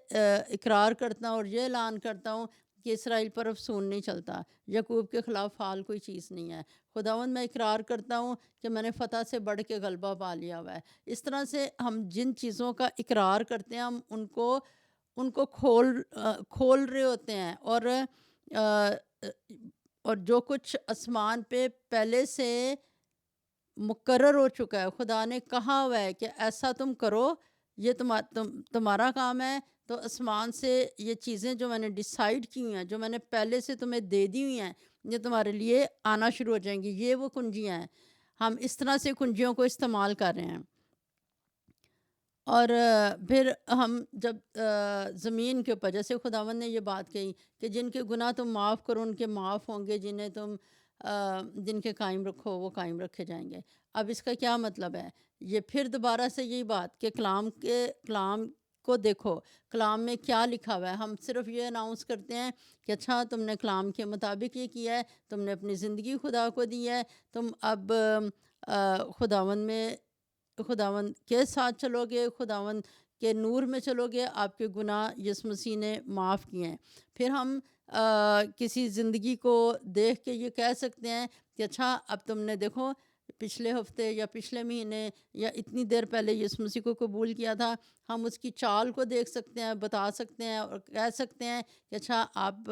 اقرار کرتا ہوں اور یہ اعلان کرتا ہوں کہ اسرائیل پر افسون نہیں چلتا، یعقوب کے خلاف فعال کوئی چیز نہیں ہے. خداوند میں اقرار کرتا ہوں کہ میں نے فتح سے بڑھ کے غلبہ پا لیا ہوا ہے. اس طرح سے ہم جن چیزوں کا اقرار کرتے ہیں ہم ان کو کھول رہے ہوتے ہیں. اور جو کچھ آسمان پہ پہلے سے مقرر ہو چکا ہے، خدا نے کہا ہوا ہے کہ ایسا تم کرو، یہ تمہارا کام ہے۔ تو آسمان سے یہ چیزیں جو میں نے ڈیسائیڈ کی ہوئی ہیں، جو میں نے پہلے سے تمہیں دے دی ہوئی ہیں، یہ تمہارے لیے آنا شروع ہو جائیں گی۔ یہ وہ کنجیاں ہیں، ہم اس طرح سے کنجیوں کو استعمال کر رہے ہیں۔ اور پھر ہم جب زمین کے اوپر جیسے خداوند نے یہ بات کہی کہ جن کے گناہ تم معاف کرو ان کے معاف ہوں گے، جنہیں تم جن کے قائم رکھو وہ قائم رکھے جائیں گے۔ اب اس کا کیا مطلب ہے؟ یہ پھر دوبارہ سے یہی بات کہ کلام کو دیکھو، کلام میں کیا لکھا ہوا ہے۔ ہم صرف یہ اناؤنس کرتے ہیں کہ اچھا تم نے کلام کے مطابق یہ کیا ہے، تم نے اپنی زندگی خدا کو دی ہے، تم اب خداوند کے ساتھ چلو گے، خداوند کے نور میں چلو گے، آپ کے گناہ یسوع مسیح نے معاف کیے ہیں۔ پھر ہم کسی زندگی کو دیکھ کے یہ کہہ سکتے ہیں کہ اچھا اب تم نے دیکھو پچھلے ہفتے یا پچھلے مہینے یا اتنی دیر پہلے یسوع مسیح کو قبول کیا تھا۔ ہم اس کی چال کو دیکھ سکتے ہیں، بتا سکتے ہیں اور کہہ سکتے ہیں کہ اچھا آپ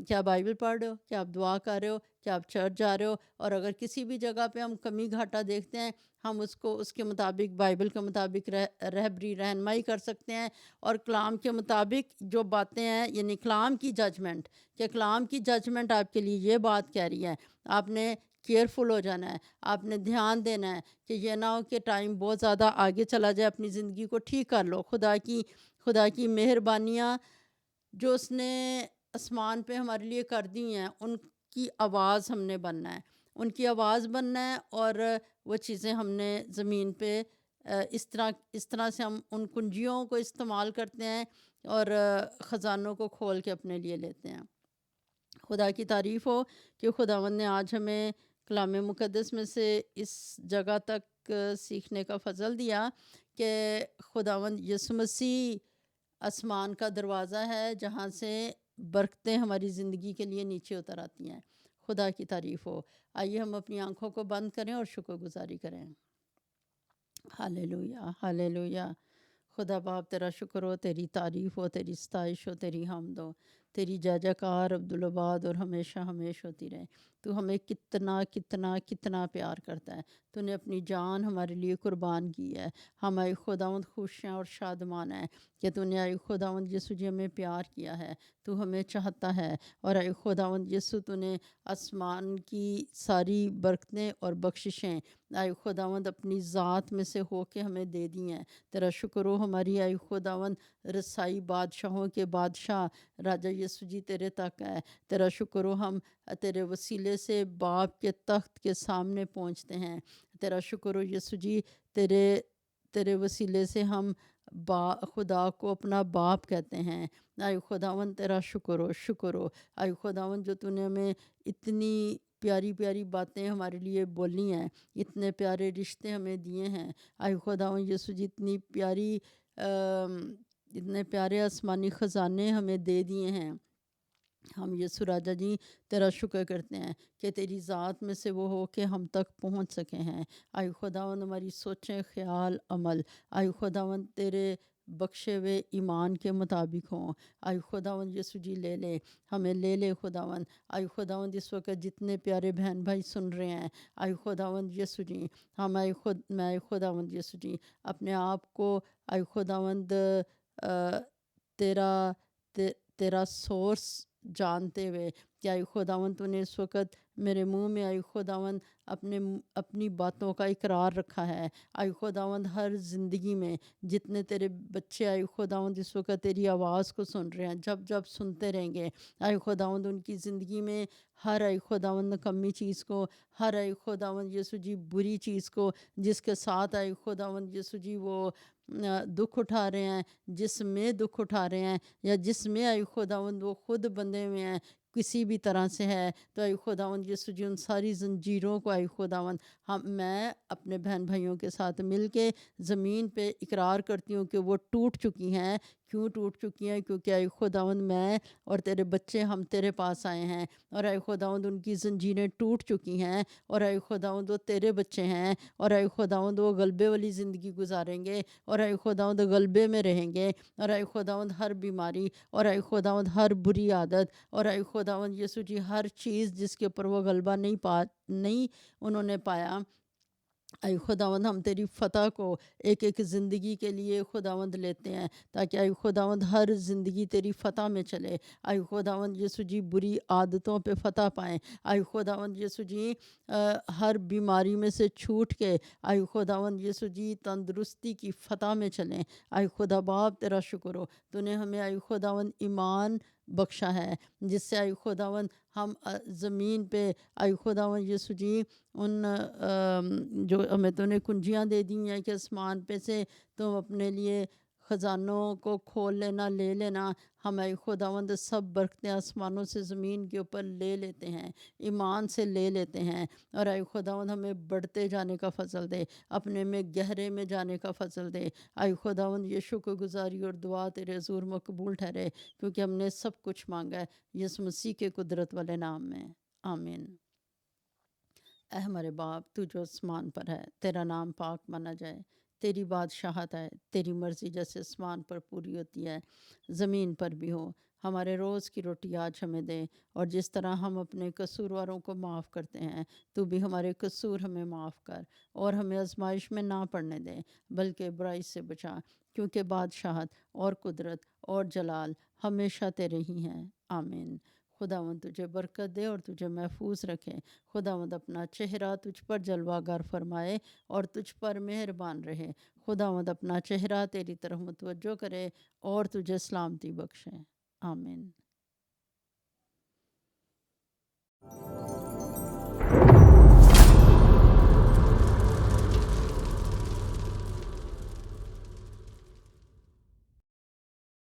کیا بائبل پڑھ رہے ہو، کیا آپ دعا کر رہے ہو، کیا آپ چرچ جا رہے ہو۔ اور اگر کسی بھی جگہ پہ ہم کمی گھاٹا دیکھتے ہیں، ہم اس کو اس کے مطابق بائبل کے مطابق رہبری رہنمائی کر سکتے ہیں، اور کلام کے مطابق جو باتیں ہیں، یعنی کلام کی ججمنٹ، کہ کلام کی ججمنٹ آپ کے لیے یہ بات کہہ رہی ہے، آپ نے کیئرفل ہو جانا ہے، آپ نے دھیان دینا ہے کہ یہ نہ ہو کہ ٹائم بہت زیادہ آگے چلا جائے، اپنی زندگی کو ٹھیک کر لو۔ خدا کی مہربانیاں جو اس نے آسمان پہ ہمارے لیے کر دی ہیں، ان کی آواز ہم نے بننا ہے، ان کی آواز بننا ہے، اور وہ چیزیں ہم نے زمین پہ اس طرح سے ہم ان کنجیوں کو استعمال کرتے ہیں اور خزانوں کو کھول کے اپنے لیے لیتے ہیں۔ خدا کی تعریف ہو کہ خداوند نے آج ہمیں کلام مقدس میں سے اس جگہ تک سیکھنے کا فضل دیا کہ خداوند یسوع مسیح آسمان کا دروازہ ہے جہاں سے برکتیں ہماری زندگی کے لیے نیچے اتر آتی ہیں۔ خدا کی تعریف ہو۔ آئیے ہم اپنی آنکھوں کو بند کریں اور شکر گزاری کریں۔ ہالےلویا، ہالےلویا۔ خدا باپ تیرا شکر ہو، تیری تعریف ہو، تیری ستائش ہو، تیری حمد ہو، تیری جے جیکار عبدالآباد اور ہمیشہ ہمیشہ ہوتی رہے۔ تو ہمیں کتنا کتنا کتنا پیار کرتا ہے، تو نے اپنی جان ہمارے لیے قربان کی ہے۔ ہم اے خداوند خوش ہیں اور شادمان ہیں کہ تو نے اے خداوند یسوع جی ہمیں پیار کیا ہے، تو ہمیں چاہتا ہے، اور اے خداوند یسوع تو نے آسمان کی ساری برکتیں اور بخششیں اے خداوند اپنی ذات میں سے ہو کے ہمیں دے دی ہیں۔ تیرا شکر ہو ہماری اے خداوند رسائی بادشاہوں کے بادشاہ راجہ یسوع جی تیرے تک ہے۔ تیرا شکر ہو ہم تیرے وسیلے سے باپ کے تخت کے سامنے پہنچتے ہیں۔ تیرا شکر ہو یسوع جی، تیرے وسیلے سے ہم خدا کو اپنا باپ کہتے ہیں۔ اے خداوند تیرا شکر ہو اے خداوند، جو تو نے ہمیں اتنی پیاری پیاری باتیں ہمارے لیے بولی ہیں، اتنے پیارے رشتے ہمیں دیے ہیں۔ اے خداوند یسوع جی اتنے پیارے آسمانی خزانے ہمیں دے دیے ہیں۔ ہم یسوع راجہ جی تیرا شکر کرتے ہیں کہ تیری ذات میں سے وہ ہو کہ ہم تک پہنچ سکے ہیں۔ اے خداوند ہماری سوچیں، خیال، عمل اے خداوند تیرے بخشے ہوئے ایمان کے مطابق ہوں۔ اے خداوند یسوع جی ہمیں لے لے خداوند۔ اے خداوند اس وقت جتنے پیارے بہن بھائی سن رہے ہیں، اے خداوند یسوع جی، میں خداوند یسوع جی اپنے آپ کو اے خداوند تیرا سورس جانتے ہوئے کہ اے خداوند تو نے اس وقت میرے منہ میں اے خداوند اپنی باتوں کا اقرار رکھا ہے۔ اے خداوند ہر زندگی میں جتنے تیرے بچے اے خداوند اس وقت تیری آواز کو سن رہے ہیں، جب سنتے رہیں گے اے خداوند ان کی زندگی میں ہر اے خداوند نکمی چیز کو، ہر اے خداوند یسوع جی بری چیز کو، جس کے ساتھ اے خداوند یسوع جی وہ دکھ اٹھا رہے ہیں، جس میں دکھ اٹھا رہے ہیں، یا جس میں اے خداوند وہ خود بندھے ہوئے ہیں کسی بھی طرح سے ہے، تو اے خداوند یسوع جی ان ساری زنجیروں کو اے خداوند میں اپنے بہن بھائیوں کے ساتھ مل کے زمین پہ اقرار کرتی ہوں کہ وہ ٹوٹ چکی ہیں۔ کیوں ٹوٹ چکی ہیں؟ کیونکہ اے خداوند میں اور تیرے بچے ہم تیرے پاس آئے ہیں، اور اے خداوند ان کی زنجیریں ٹوٹ چکی ہیں، اور اے خداوند وہ تیرے بچے ہیں، اور اے خداوند وہ غلبے والی زندگی گزاریں گے، اور اے خداوند غلبے میں رہیں گے، اور اے خداوند ہر بیماری، اور اے خداوند ہر بری عادت، اور اے خداوند یسوع جی ہر چیز جس کے اوپر وہ غلبہ نہیں انہوں نے پایا، اے خداوند ہم تیری فتح کو ایک ایک زندگی کے لیے خداوند لیتے ہیں، تاکہ اے خداوند ہر زندگی تیری فتح میں چلے۔ اے خداوند یسوع جی بری عادتوں پہ فتح پائیں۔ اے خداوند یسوع جی ہر بیماری میں سے چھوٹ کے اے خداوند یسوع جی تندرستی کی فتح میں چلیں۔ اے خدا باپ تیرا شکر ہو، تو نے ہمیں اے خداوند ایمان بخشا ہے، جس سے اے خداوند ہم زمین پہ اے خداوند یسوع جی ان جو ہمیں تو نے کنجیاں دے دی ہیں کہ آسمان پہ سے تم اپنے لیے خزانوں کو کھول لینا، لے لینا۔ ہم اے خداوند سب برکتیں آسمانوں سے زمین کے اوپر لے لیتے ہیں، ایمان سے لے لیتے ہیں، اور اے خداوند ہمیں بڑھتے جانے کا فضل دے، اپنے میں گہرے میں جانے کا فضل دے۔ اے خداوند یہ شکر گزاری اور دعا تیرے حضور مقبول ٹھہرے، کیونکہ ہم نے سب کچھ مانگا ہے یسوع مسیح کے قدرت والے نام میں، آمین۔ اے ہمارے باپ تو جو آسمان پر ہے، تیرا نام پاک مانا جائے، تیری بادشاہت ہے، تیری مرضی جیسے آسمان پر پوری ہوتی ہے زمین پر بھی ہو۔ ہمارے روز کی روٹی آج ہمیں دے، اور جس طرح ہم اپنے قصورواروں کو معاف کرتے ہیں، تو بھی ہمارے قصور ہمیں معاف کر، اور ہمیں آزمائش میں نہ پڑنے دے، بلکہ برائی سے بچا، کیونکہ بادشاہت اور قدرت اور جلال ہمیشہ تیرے ہی ہیں، آمین۔ خداوند تجھے برکت دے اور تجھے محفوظ رکھے۔ خداوند اپنا چہرہ تجھ پر جلوہ گر فرمائے اور تجھ پر مہربان رہے۔ خداوند اپنا چہرہ تیری طرف متوجہ کرے اور تجھے سلامتی بخشے، آمین۔